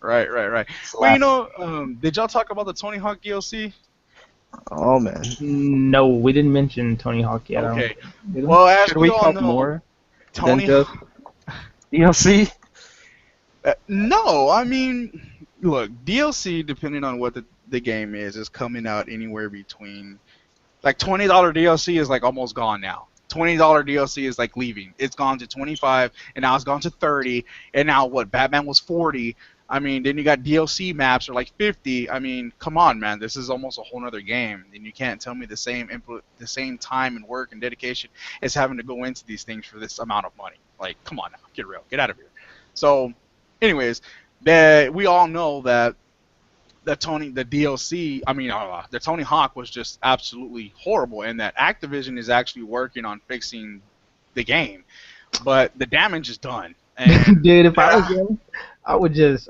Right. Well, Slap. did y'all talk about the Tony Hawk DLC? Oh man. No, we didn't mention Tony Hawk yet. I don't Okay. think. Did we? Well, as Should we we all talk know, more than Tony. just DLC? No, I mean, look, DLC, depending on what the game is coming out anywhere between like $20 DLC is like almost gone now. $20 DLC is like leaving. It's gone to 25, and now it's gone to 30, and now what? Batman was 40. I mean, then you got DLC maps are like 50. I mean, come on, man, this is almost a whole nother game, and you can't tell me the same time and work and dedication is having to go into these things for this amount of money. Like, come on now, get real, get out of here. So, anyways, we all know that the DLC, I mean, the Tony Hawk was just absolutely horrible, and that Activision is actually working on fixing the game, but the damage is done. And Dude, if I was him, I would just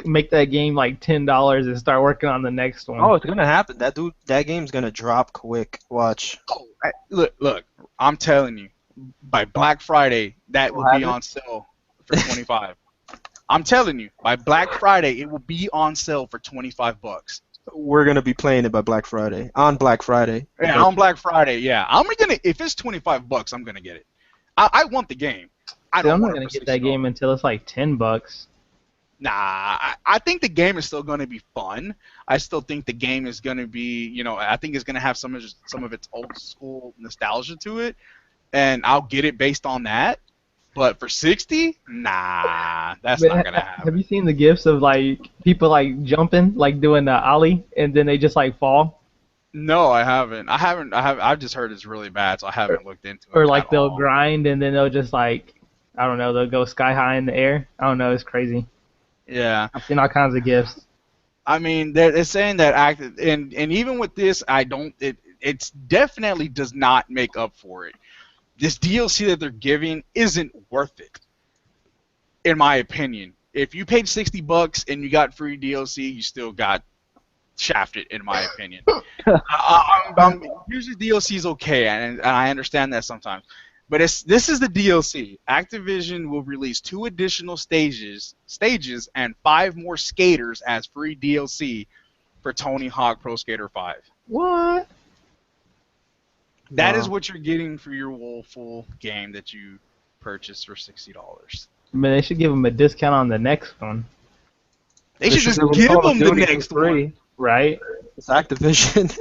make that game like $10 and start working on the next one. Oh, it's gonna happen. That game's gonna drop quick. Watch. look, I'm telling you, by Black Friday, that We'll will be have it. on sale for 25. I'm telling you, by Black Friday, it will be on sale for $25. We're gonna be playing it by Black Friday. On Black Friday. Yeah, on Black Friday, yeah. I'm gonna if it's $25, I'm gonna get it. I want the game. I See, don't I'm not want it gonna for get that $60. game until it's like $10. Nah, I think the game is still going to be fun. I still think the game is going to be, I think it's going to have some of its old school nostalgia to it, and I'll get it based on that. But for 60, nah, that's But not going to have you happen. seen the gifs of like people like jumping, like doing the ollie, and then they just like fall, No, I haven't. I've just heard it's really bad, so I or, haven't looked into or it at like they'll all. grind and then they'll just like, I don't know, they'll go sky high in the air. I don't know, it's crazy. Yeah. I've seen all kinds of gifs. I mean, they're saying that and even with this, I don't. It's definitely does not make up for it. This DLC that they're giving isn't worth it, in my opinion. If you paid $60 and you got free DLC, you still got shafted, in my opinion. Usually DLC is okay, and I understand that sometimes. But this is the DLC. Activision will release 2 additional stages, and 5 more skaters as free DLC for Tony Hawk Pro Skater 5. What? That is Wow. what you're getting for your full game that you purchased for $60. I mean, they should give them a discount on the next one, They should just give 'em give Call of them the Duty for next free. one. right? It's Activision.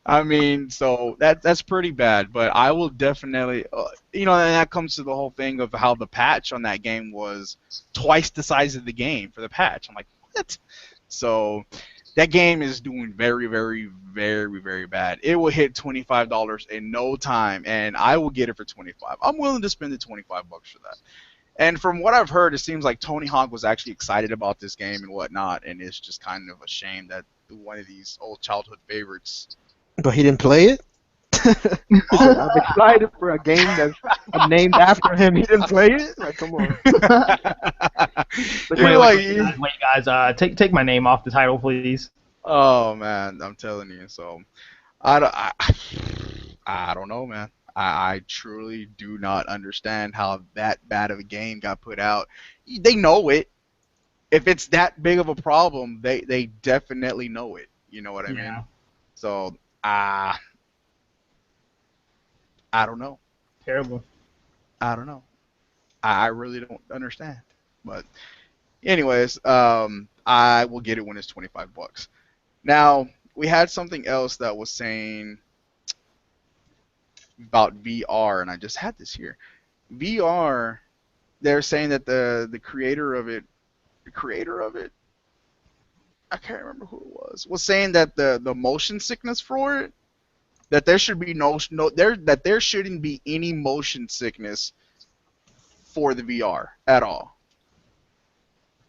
I mean, so that's pretty bad. But I will definitely, and that comes to the whole thing of how the patch on that game was twice the size of the game for the patch. I'm like, what? So that game is doing very, very, very, very bad. It will hit $25 in no time, and I will get it for 25. I'm willing to spend the $25 for that. And from what I've heard, it seems like Tony Hawk was actually excited about this game and whatnot, and it's just kind of a shame that one of these old childhood favorites. But he didn't play it? I'm excited for a game that's named after him. He didn't play it? Like, come on. You're like, Wait, guys, take my name off the title, please. oh man, I'm telling you. So, I don't know, man. I truly do not understand how that bad of a game got put out. They know it. If it's that big of a problem, they definitely know it. You know what I mean? Yeah. So, I don't know. Terrible. I don't know. I really don't understand. But anyways, I will get it when it's $25. Now we had something else that was saying about VR, and I just had this here. VR, they're saying that the creator of it, I can't remember who it was saying that the motion sickness for it, that there should be that there shouldn't be any motion sickness for the VR at all.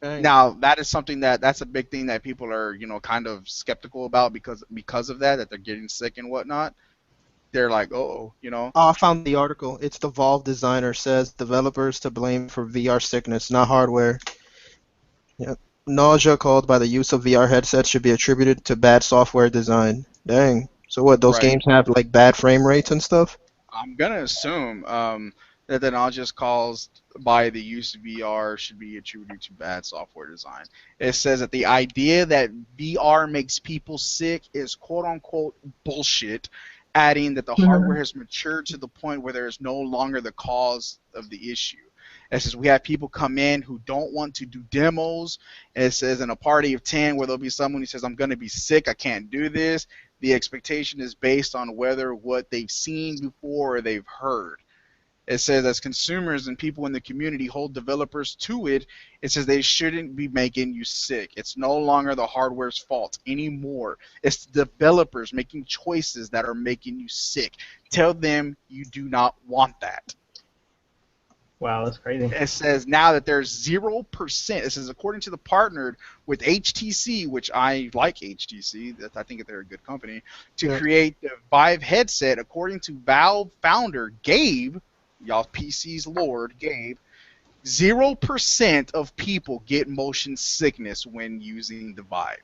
Dang. Now that is something that's a big thing that people are kind of skeptical about because of that they're getting sick and whatnot. They're like, oh, Oh, I found the article. It's the Valve designer says developers to blame for VR sickness, not hardware. Yep. Nausea caused by the use of VR headsets should be attributed to bad software design. Dang. So what, those right. games have like bad frame rates and stuff? I'm gonna assume that the nausea caused by the use of VR should be attributed to bad software design. It says that the idea that VR makes people sick is quote unquote bullshit, adding that the hardware has matured to the point where there is no longer the cause of the issue. It says we have people come in who don't want to do demos. It says in a party of 10 where there'll be someone who says, I'm going to be sick, I can't do this. The expectation is based on whether what they've seen before or they've heard. It says as consumers and people in the community hold developers to it, it says they shouldn't be making you sick. It's no longer the hardware's fault anymore. It's the developers making choices that are making you sick. Tell them you do not want that. Wow, that's crazy. It says now that there's 0%. It says according to the partnered with HTC, which I like HTC, that I think they're a good company, to create the Vive headset. According to Valve founder Gabe, y'all PC's lord Gabe, 0% of people get motion sickness when using the Vive.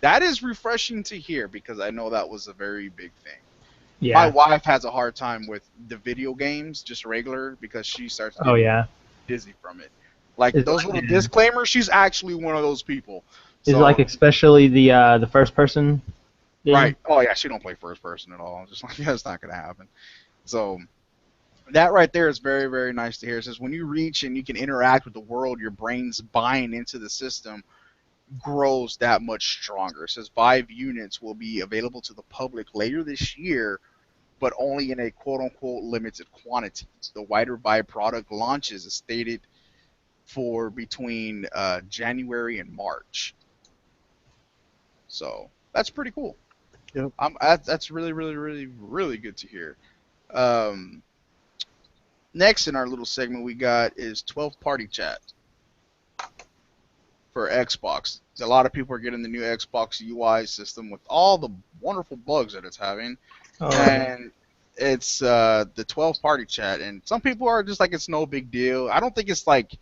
That is refreshing to hear because I know that was a very big thing. Yeah. My wife has a hard time with the video games, just regular, because she starts getting dizzy from it. Like It's those little disclaimers, she's actually one of those people. Is like especially the first person game? Right. Oh yeah, she don't play first person at all. Just like it's not gonna happen. So that right there is very, very nice to hear. It says when you reach and you can interact with the world, your brain's buying into the system grows that much stronger. It says Vive units will be available to the public later this year, but only in a quote-unquote limited quantity. The wider Vive product launches is stated for between January and March. So that's pretty cool. Yep. That's really, really, really, really good to hear. Next in our little segment we got is 12 party chat for Xbox. A lot of people are getting the new Xbox UI system with all the wonderful bugs that it's having. And it's the 12 party chat, and some people are just like it's no big deal. I don't think it's like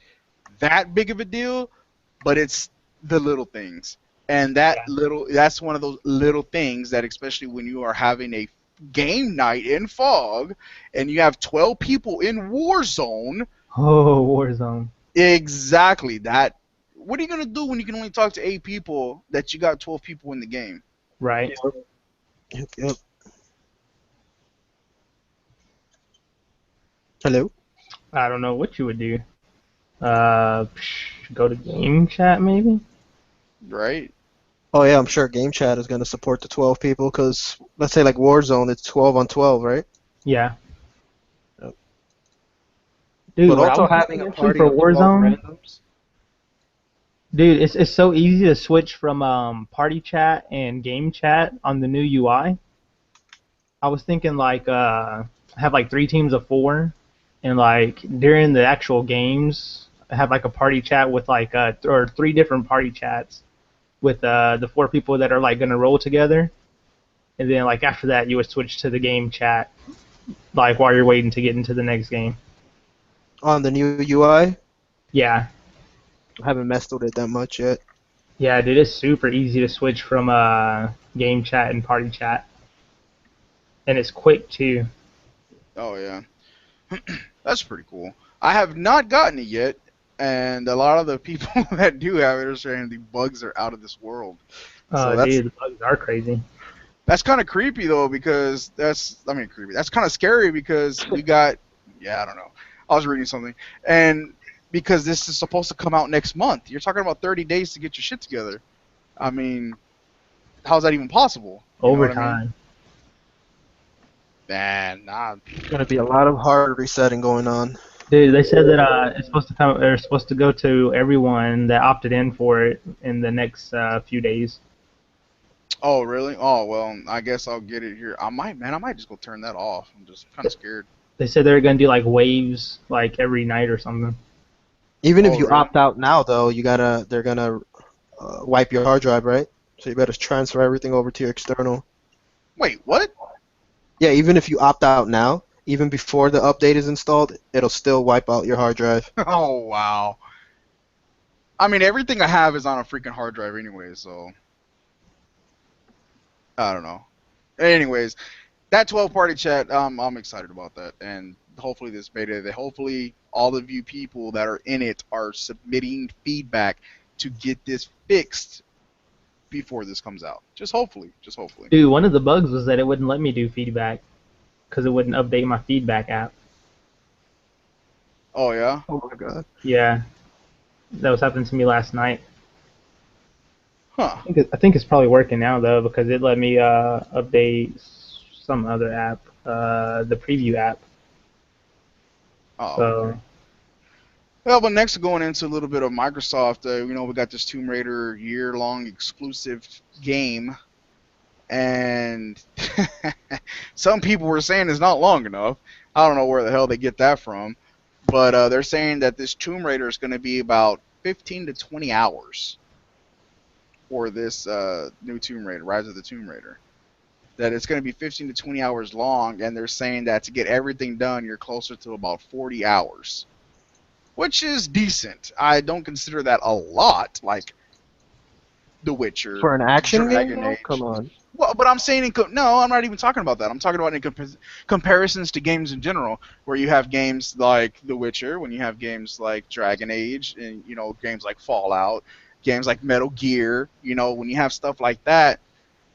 that big of a deal, but it's the little things. And that's one of those little things that especially when you are having a game night in Fog and you have 12 people in Warzone. Oh, Warzone. Exactly that. What are you going to do when you can only talk to 8 people that you got 12 people in the game? Right. Yep. Hello? I don't know what you would do. Go to game chat maybe? Right. Oh yeah, I'm sure game chat is going to support the 12 people because let's say like Warzone, it's 12 on 12, right? Yeah. Yep. Dude, but also having a party for of 12 Warzone, randoms. Dude, it's so easy to switch from party chat and game chat on the new UI. I was thinking like have like 3 teams of 4, and like during the actual games have like a party chat with like or 3 different party chats with the 4 people that are like gonna roll together, and then like after that you would switch to the game chat like while you're waiting to get into the next game. On the new UI? Yeah. I haven't messed with it that much yet. Yeah, dude, it's super easy to switch from game chat and party chat. And it's quick too. Oh yeah. That's pretty cool. I have not gotten it yet, and a lot of the people that do have it are saying the bugs are out of this world. Oh, dude, the bugs are crazy. That's kind of creepy though, because I mean creepy. That's kind of scary because we got, yeah, I don't know. I was reading something, and because this is supposed to come out next month, you're talking about 30 days to get your shit together. I mean, how's that even possible? You know what I mean? Overtime. Man, nah. Gonna be a lot of hard resetting going on. Dude, they said that it's supposed to come. They're supposed to go to everyone that opted in for it in the next few days. Oh, really? Oh, well, I guess I'll get it here. I might just go turn that off. I'm just kind of scared. They said they're gonna do like waves, like every night or something. Even if Oh, you really? opt out now, though, they're gonna wipe your hard drive, right? So you better transfer everything over to your external. Wait, what? Yeah, even if you opt out now, even before the update is installed, it'll still wipe out your hard drive. Oh, wow. I mean, everything I have is on a freaking hard drive anyway, so I don't know. Anyways, that 12 party chat, I'm excited about that, and hopefully this beta, that hopefully all of you people that are in it are submitting feedback to get this fixed before this comes out. Just hopefully, just hopefully. Dude, one of the bugs was that it wouldn't let me do feedback because it wouldn't update my feedback app. Oh yeah. Oh my god. Yeah, that was happening to me last night. Huh. I think it's probably working now though because it let me update some other app, the preview app. Oh, So okay. Well, but next going into a little bit of Microsoft, we got this Tomb Raider year-long exclusive game, and some people were saying it's not long enough. I don't know where the hell they get that from, but they're saying that this Tomb Raider is going to be about 15 to 20 hours for this new Tomb Raider, Rise of the Tomb Raider. That it's going to be 15 to 20 hours long, and they're saying that to get everything done, you're closer to about 40 hours. Which is decent. I don't consider that a lot, like The Witcher, For an action game, Dragon though? Come Age. on. Well, but I'm saying no, I'm not even talking about that. I'm talking about in comparisons to games in general, where you have games like The Witcher, when you have games like Dragon Age, and games like Fallout, games like Metal Gear. When you have stuff like that,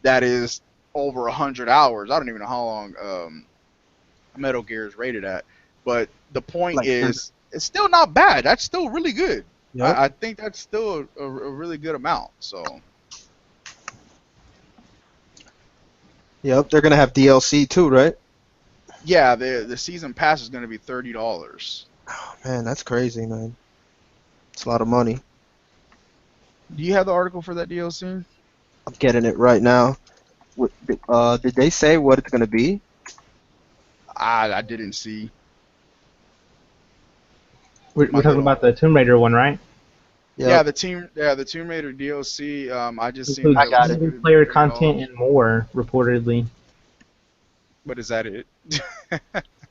that is over 100 hours. I don't even know how long Metal Gear is rated at, but the point Like, is, it's still not bad. That's still really good. yep. I think that's still a really good amount. So Yep, they're gonna have DLC too, right? yeah, the season pass is going to be $30. Oh, man, that's crazy, man. It's a lot of money. Do you have the article for that DLC? I'm getting it right now. Did they say what it's gonna be? I didn't see. we're My talking good about the Tomb Raider one, right? Yeah, Yep, the Tomb Raider DLC. I just seen Includes that I it was got it. single going to be player content $30. and more, reportedly. But is that it?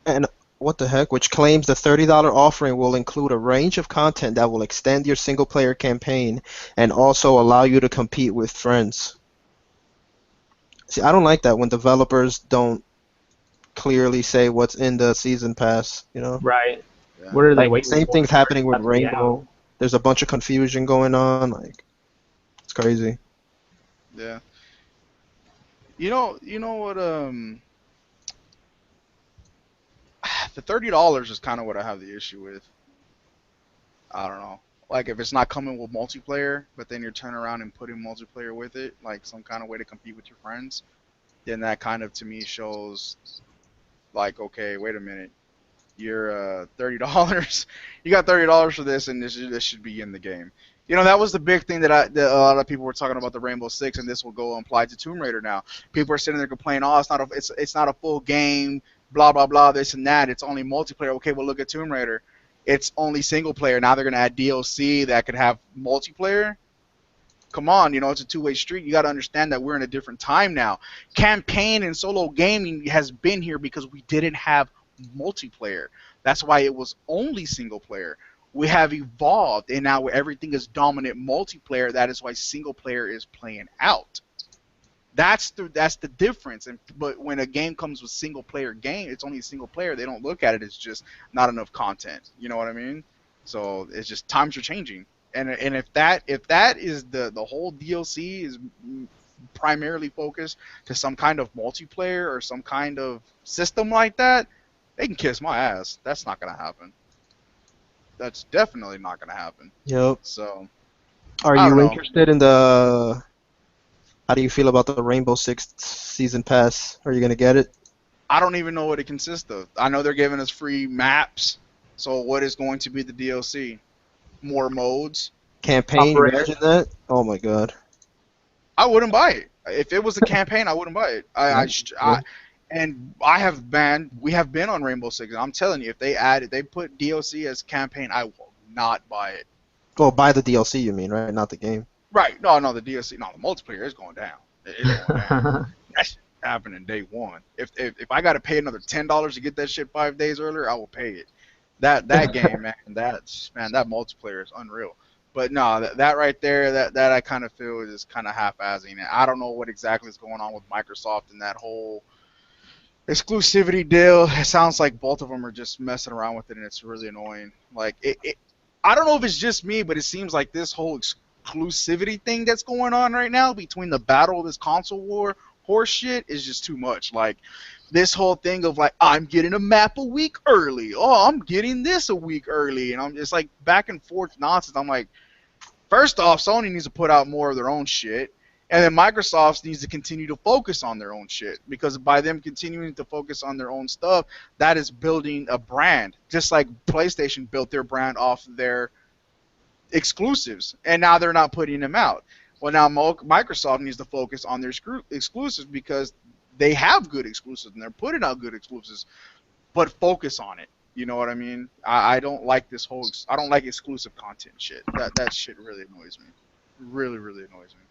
And what the heck? Which claims the $30 offering will include a range of content that will extend your single player campaign and also allow you to compete with friends. See, I don't like that when developers don't clearly say what's in the season pass. Right. Yeah. What are they Like, waiting same for? thing's happening with About to be out. Rainbow. There's a bunch of confusion going on. Like, it's crazy. Yeah. You know what? The $30 is kind of what I have the issue with. I don't know. Like if it's not coming with multiplayer, but then you're turning around and putting multiplayer with it, like some kind of way to compete with your friends, then that kind of to me shows like, okay, wait a minute, you're $30. You got $30 for this, and this should be in the game. That was the big thing that a lot of people were talking about the Rainbow Six, and this will go apply to Tomb Raider now. People are sitting there complaining, oh, it's not a full game, blah blah blah, this and that. It's only multiplayer. Okay, well look at Tomb Raider. It's only single player. Now they're gonna add DLC that could have multiplayer. Come on, it's a two-way street. You got to understand that we're in a different time now. Campaign and solo gaming has been here because we didn't have multiplayer. That's why it was only single player. We have evolved, and now everything is dominant multiplayer. That is why single player is playing out. That's the difference. But when a game comes with single player game, it's only a single player. They don't look at it as just not enough content. You know what I mean? So it's just times are changing. And if that is the whole DLC is primarily focused to some kind of multiplayer or some kind of system like that, they can kiss my ass. That's not gonna happen. That's definitely not gonna happen. Yep. So Are I don't you know. interested in the? How do you feel about the Rainbow Six season pass? Are you gonna get it? I don't even know what it consists of. I know they're giving us free maps. So what is going to be the DLC? More modes? Campaign? Operator. Imagine that. Oh my god. I wouldn't buy it. If it was a campaign, I wouldn't buy it. Yeah. And I have been, we have been on Rainbow Six. I'm telling you, if they added, they put DLC as campaign, I will not buy it. Well, buy the DLC, you mean, right? Not the game. Right? No, no, the DLC, no, the multiplayer is going down. It's going down. That shit happening day one. If I got to pay another $10 to get that shit 5 days earlier, I will pay it. That game, man, that multiplayer is unreal. But no, that right there, that I kind of feel is kind of half-assing it. I don't know what exactly is going on with Microsoft and that whole exclusivity deal. It sounds like both of them are just messing around with it, and it's really annoying. Like I don't know if it's just me, but it seems like this whole exclusivity thing that's going on right now between the battle of this console war horse shit is just too much. Like this whole thing of like I'm getting a map a week early. Oh, I'm getting this a week early, and I'm just like back and forth nonsense. I'm like, first off, Sony needs to put out more of their own shit. And then Microsoft needs to continue to focus on their own shit, because by them continuing to focus on their own stuff, that is building a brand. Just like PlayStation built their brand off their exclusives, and now they're not putting them out. Well, now Microsoft needs to focus on their exclusives, because they have good exclusives and they're putting out good exclusives, but focus on it. You know what I mean? I don't like this whole. I don't like exclusive content shit. That shit really annoys me. Really, really annoys me.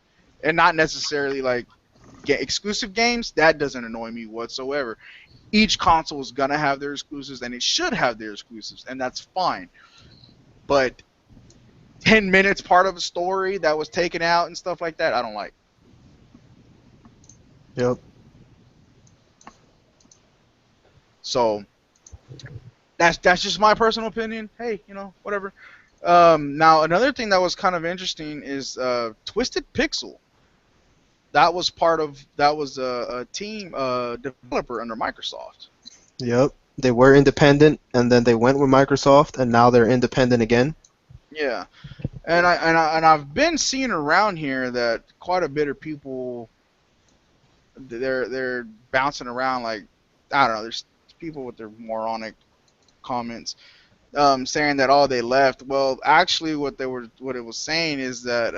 And not necessarily like exclusive games. That doesn't annoy me whatsoever. Each console is gonna have their exclusives, and it should have their exclusives, and that's fine. But 10 minutes part of a story that was taken out and stuff like that, I don't like. Yep. So that's just my personal opinion. Hey, whatever. Now another thing that was kind of interesting is Twisted Pixel. That was a team developer under Microsoft. Yep. They were independent, and then they went with Microsoft, and now they're independent again. Yeah, and I've been seeing around here that quite a bit of people they're bouncing around, like, I don't know. There's people with their moronic comments saying that they left. Well, actually, what it was saying is that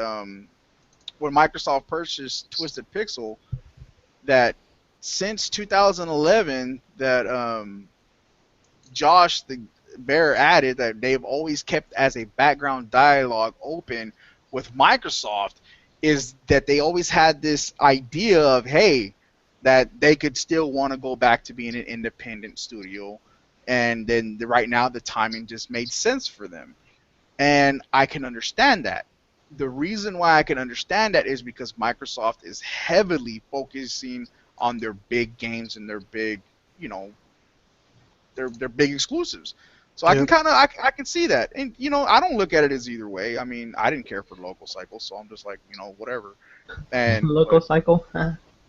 when Microsoft purchased Twisted Pixel, that since 2011 that Josh the Bear added that they've always kept as a background dialogue open with Microsoft, is that they always had this idea of, hey, that they could still want to go back to being an independent studio, and then right now the timing just made sense for them, and I can understand that. The reason why I can understand that is because Microsoft is heavily focusing on their big games and their big, their big exclusives. So I can Yep. I can see that, and I don't look at it as either way. I mean, I didn't care for Local Cycle, so I'm just like, whatever. And Local Cycle.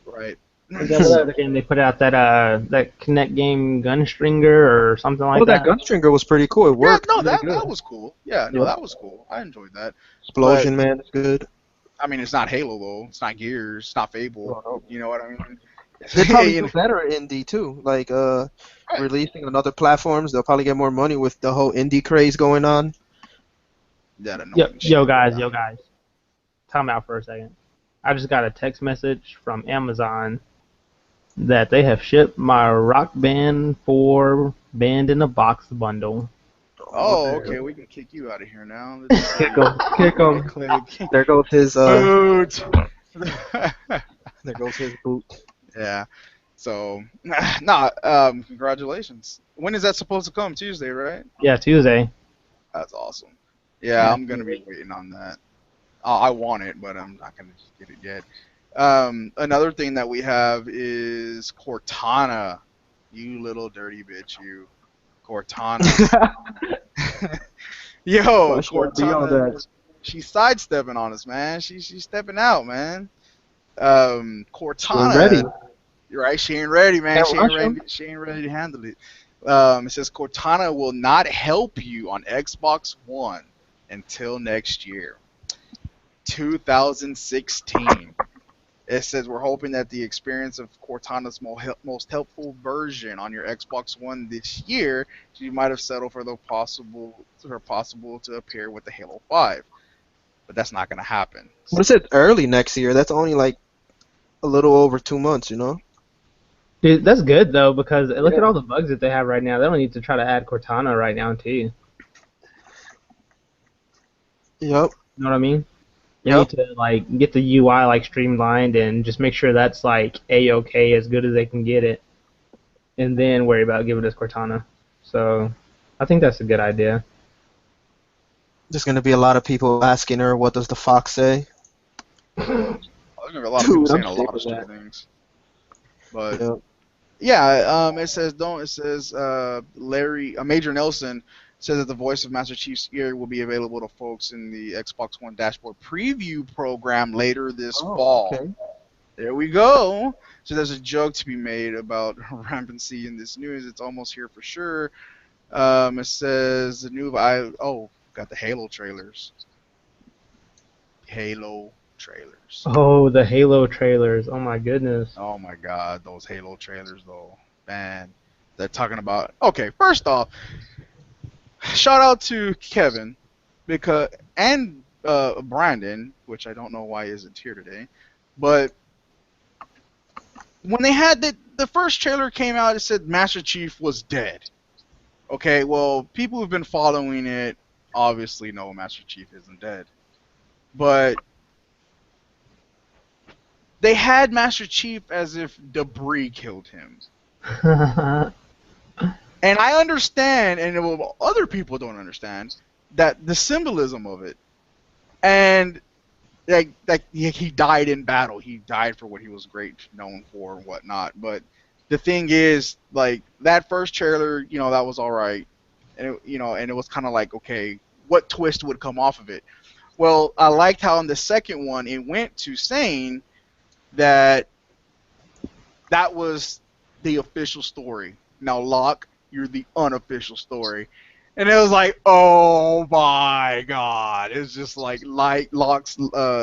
right. Is that what other game they put out, that Connect game Gunstringer or something like Oh, that that? Gunstringer was pretty cool. It Yeah, worked. no, Really that good. was cool. Yeah, no, Yep. that was cool. I enjoyed that. Explosion Man is good. I mean, it's not Halo though. It's not Gears. It's not Fable. Oh, no. You know what I mean? They probably You do know, better at indie too. Like right. releasing on other platforms, they'll probably get more money with the whole indie craze going on. That Yo, annoying shit. yo guys. Time out for a second. I just got a text message from Amazon that they have shipped my Rock Band 4 Band in a Box bundle. Oh, okay. We can kick you out of here now. Kick him. Kick him. Click. There goes his Boot. there goes his boot. Yeah. So, nah. Congratulations. When is that supposed to come? Tuesday, right? Yeah, Tuesday. That's awesome. Yeah, I'm gonna be waiting on that. I want it, but I'm not gonna just get it yet. Another thing that we have is Cortana. You little dirty bitch, you. Cortana. Yo, Why should I be on Cortana. that? She's sidestepping on us, man. She's stepping out, man. She ain't ready. Cortana, right? She ain't ready, man. Can't She ain't rush ready. them. She ain't ready to handle it. It says Cortana will not help you on Xbox One until next year, 2016. It says we're hoping that the experience of Cortana's most helpful version on your Xbox One this year, she might have settled for possible to appear with the Halo 5, but that's not going to happen. What is it? Early next year. That's only like a little over 2 months. Dude, that's good though because look at Yeah. all the bugs that they have right now. They don't need to try to add Cortana right now too. You Yep. know what I mean? They Yep. need to like get the UI like streamlined and just make sure that's like a-okay as good as they can get it, and then worry about giving us Cortana. So, I think that's a good idea. There's gonna be a lot of people asking her, "What does the fox say?" There's going to be a lot of people Dude, I'm saying a sick lot of of stupid that. things. But Yep. yeah, it says don't. It says Major Nelson says that the voice of Master Chief's ear will be available to folks in the Xbox One dashboard preview program later this Oh, fall. okay. There we go. So there's a joke to be made about rampancy in this news. It's almost here for sure. It says the new got the Halo trailers. Halo trailers. Oh, the Halo trailers. Oh my goodness. Oh my God, those Halo trailers though, man. They're talking about. Okay, first off, shout out to Kevin because and Brandon, which I don't know why isn't here today, but when they had the first trailer came out, it said Master Chief was dead. Okay, well, people who've been following it obviously know Master Chief isn't dead, but they had Master Chief as if debris killed him. And I understand, and other people don't understand, that the symbolism of it. And like he died in battle. He died for what he was great known for and whatnot. But the thing is, like that first trailer, that was all right, and and it was kind of like, okay, what twist would come off of it? Well, I liked how in the second one it went to saying that that was the official story. Now, Locke, you're the unofficial story. And it was like, oh my God. It's just like Locke's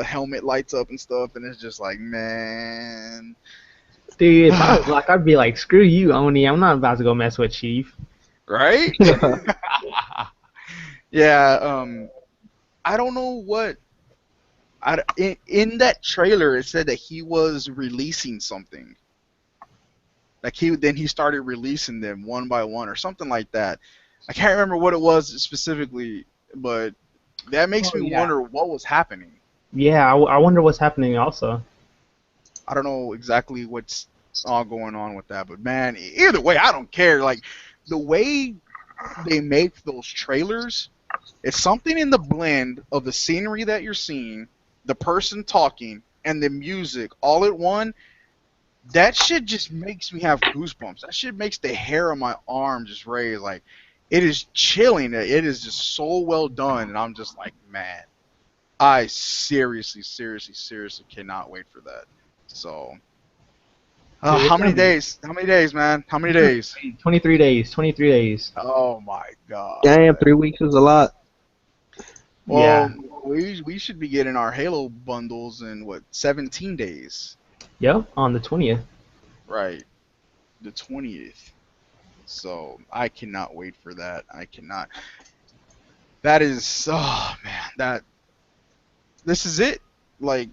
helmet lights up and stuff. And it's just like, man. Dude, if I was like, I'd be like, screw you, Oni. I'm not about to go mess with Chief. Right? Yeah. I don't know what. In that trailer, it said that he was releasing something. Like he started releasing them one by one or something like that. I can't remember what it was specifically, but that makes Oh me yeah. wonder what was happening. Yeah, I wonder what's happening also. I don't know exactly what's all going on with that, but man, either way, I don't care. Like the way they make those trailers, it's something in the blend of the scenery that you're seeing, the person talking, and the music all at one. That shit just makes me have goosebumps. That shit makes the hair on my arm just raise. Like, it is chilling. It is just so well done, and I'm just like, man, I seriously, seriously, seriously cannot wait for that. So, Dude, it's how gonna many be days? How many days, man? How many days? 23 days. 23 days. Oh my god, Damn, man. 3 weeks is a lot. Yeah. Well, we should be getting our Halo bundles in what 17 days, Yep. On the 20th. right? The 20th. So I cannot wait for that. I cannot. That is, oh man, that this is it. Like,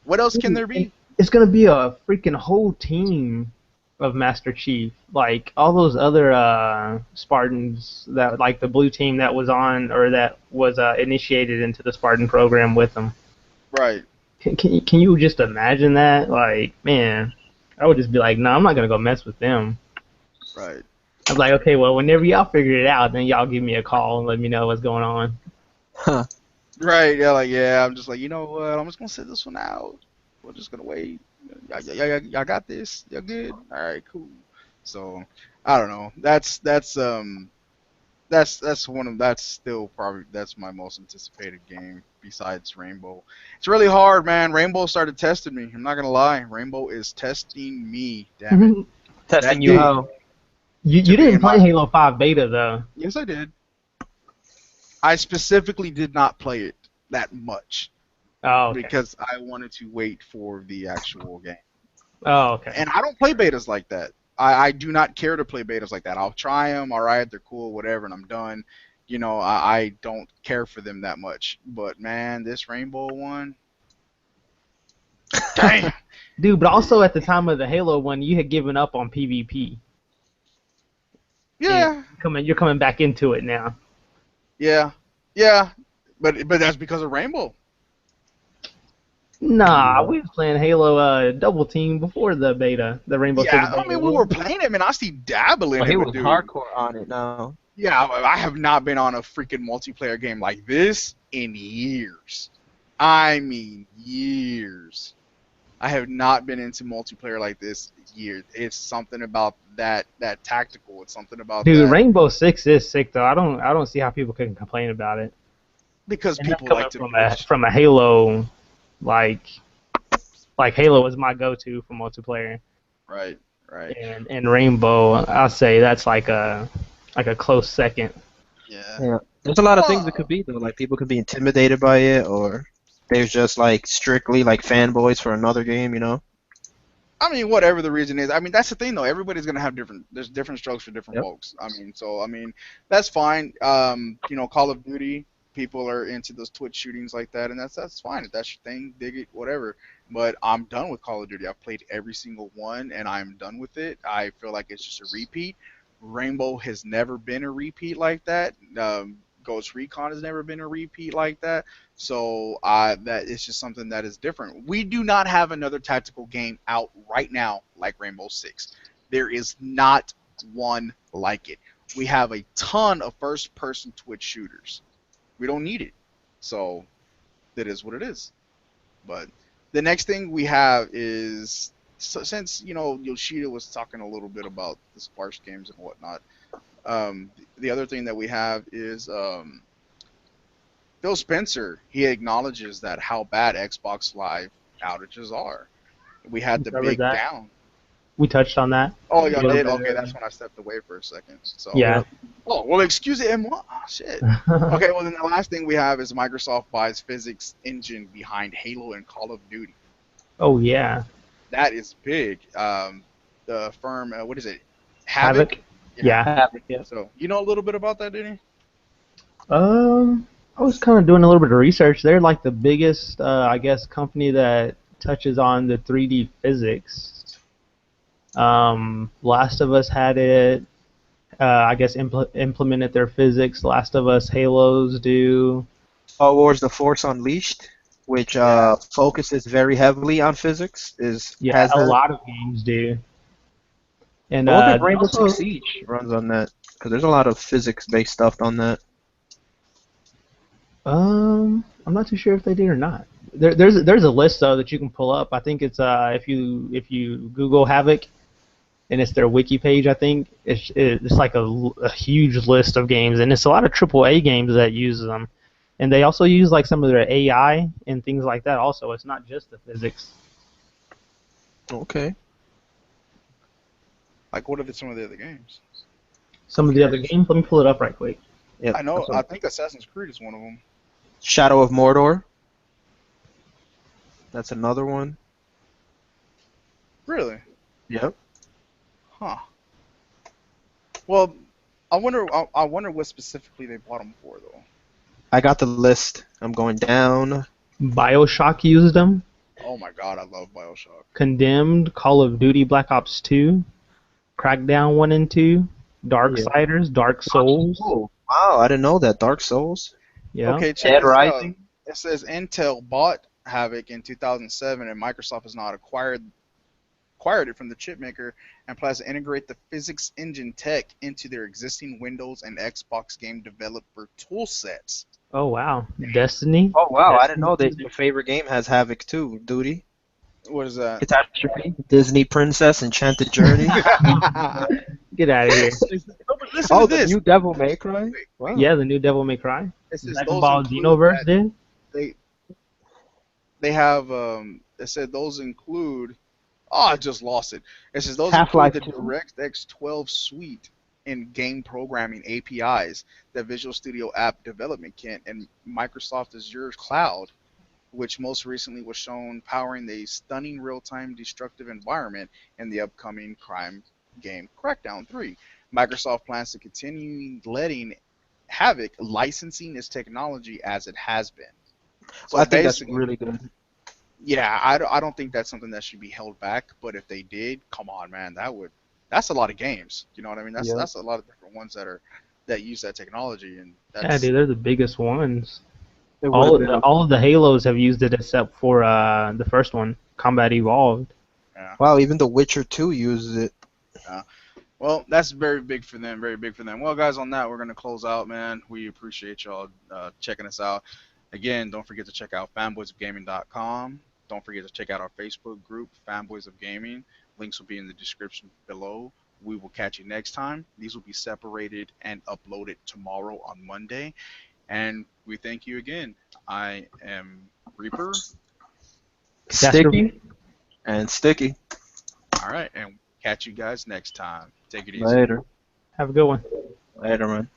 what else can Dude, there and be? it's gonna be a freaking whole team of Master Chief. Like all those other Spartans that like the blue team that was on or that was initiated into the Spartan program with them. Right, Can you just imagine that? Like, man, I would just be like, no, I'm not gonna go mess with them. right, I'm like, okay, well, whenever y'all figure it out, then y'all give me a call and let me know what's going on. Huh. right. Yeah, like yeah. I'm just like, you know what? I'm just gonna sit this one out. We're just gonna wait. Y'all got this. Y'all good? All right, cool. So I don't know. That's. that's still probably that's my most anticipated game besides Rainbow. It's really hard, man. Rainbow started testing me. I'm not gonna lie. Rainbow is testing me. Damn it. Testing That you game how? You to be didn't in my. play Halo 5 beta though. Yes, I did. I specifically did not play it that much Oh, okay. because I wanted to wait for the actual game. Oh, okay. And I don't play betas like that. I do not care to play betas like that. I'll try them, all right, they're cool, whatever, and I'm done. I don't care for them that much. But man, this Rainbow one, damn. Dude, but also at the time of the Halo one, you had given up on PvP. Yeah, You're coming back into it now. yeah. But that's because of Rainbow. Nah, we was playing Halo Double Team before the beta, the Rainbow Six Yeah, beta. I mean we were playing it, man. I see dabbling Well, he it, was dude. hardcore on it now. Yeah, I have not been on a freaking multiplayer game like this in years. I mean, years. I have not been into multiplayer like this in years. It's something about that tactical. It's something about Dude, that Rainbow Six is sick though. I don't see how people can complain about it. because And that's people coming like to from bitch. from a Halo, like Halo is my go-to for multiplayer, Right. and Rainbow, I'll say that's like a close second. Yeah. Yeah. There's a lot of things it could be though. Like people could be intimidated by it, or there's just like strictly like fanboys for another game, you know? I mean, whatever the reason is. I mean, that's the thing though. Everybody's gonna have there's different strokes for different Yep. folks. I mean, that's fine. Call of Duty, people are into those Twitch shootings like that, and that's fine. If that's your thing, dig it, whatever. But I'm done with Call of Duty. I've played every single one, and I'm done with it. I feel like it's just a repeat. Rainbow has never been a repeat like that. Ghost Recon has never been a repeat like that. So that is just something that is different. We do not have another tactical game out right now like Rainbow Six. There is not one like it. We have a ton of first-person Twitch shooters. We don't need it. So that is what it is. But the next thing we have is, since Yoshida was talking a little bit about the Sparks games and whatnot. The other thing that we have is Phil Spencer. He acknowledges that how bad Xbox Live outages are. We had the Covered big that. down. We touched on that. Oh, y'all Yeah. did? Okay, that's when I stepped away for a second. So Yeah. Oh, well, excuse it, M1. Oh, shit. Okay, well, then the last thing we have is Microsoft buys physics engine behind Halo and Call of Duty. Oh yeah. That is big. The firm, what is it? Havoc. Yeah. Havoc. Yeah. So, you know a little bit about that, didn't you? I was kind of doing a little bit of research. They're like the biggest, I guess, company that touches on the 3D physics. Last of Us had it. I guess implemented their physics. Last of Us Halos do. Star Wars: The Force Unleashed, which focuses very heavily on physics, has A that. lot of games do. And I wonder if Rainbow also, Six Siege runs on that, because there's a lot of physics-based stuff on that. I'm not too sure if they did or not. There's a list though that you can pull up. I think it's if you Google Havoc, and it's their wiki page. I think it's like a huge list of games, and it's a lot of AAA games that use them, and they also use like some of their AI and things like that. Also, it's not just the physics. Okay. Like, what are some of the other games? Some of the other games. Let me pull it up right quick. Yep. I know. I think Assassin's Creed is one of them. Shadow of Mordor. That's another one. Really? Yep. Huh. Well, I wonder what specifically they bought them for, though. I got the list. I'm going down. BioShock used them. Oh my God, I love BioShock. Condemned, Call of Duty, Black Ops 2, Crackdown 1 and 2, Darksiders, Dark Souls. Oh, wow, I didn't know that. Dark Souls. Yeah. Okay, check Dead this out. Rising. It says Intel bought Havoc in 2007, and Microsoft has not acquired it from the chipmaker and plans to integrate the physics engine tech into their existing Windows and Xbox game developer tool sets. Oh wow. Destiny. Oh, wow, I didn't know that your favorite game has Havoc too, Duty. What is that? Catastrophe. Disney Princess, Enchanted Journey. Get out of here. Nobody listen to Oh, the this. new Devil May Cry. Wait, wait. Wow. Yeah, the new Devil May Cry. It The says Dragon those Ball include Xenoverse that did. they they have it said those include. Oh, I just lost it. It says those include Half-Life the 2. DirectX 12 suite and game programming APIs, the Visual Studio App Development Kit, and Microsoft Azure Cloud, which most recently was shown powering the stunning real-time destructive environment in the upcoming crime game Crackdown 3. Microsoft plans to continue letting Havoc licensing its technology as it has been. Well, So I think that's basically, really good. yeah, I don't think that's something that should be held back. But if they did, come on, man, that's a lot of games. You know what I mean? Yep. That's a lot of different ones that use that technology, and Yeah, that's dude, they're the biggest ones. It would have been a All of the Halos have used it except for the first one, Combat Evolved. yeah. wow. Even The Witcher 2 uses it. Yeah. Well, that's very big for them. Very big for them. Well, guys, on that, we're gonna close out, man. We appreciate y'all checking us out. Again, don't forget to check out fanboysofgaming.com. Don't forget to check out our Facebook group, Fanboys of Gaming. Links will be in the description below. We will catch you next time. These will be separated and uploaded tomorrow on Monday. And we thank you again. I am Reaper. That's your Sticky and sticky. All right, and catch you guys next time. Take it easy. Later. Have a good one. Later, man.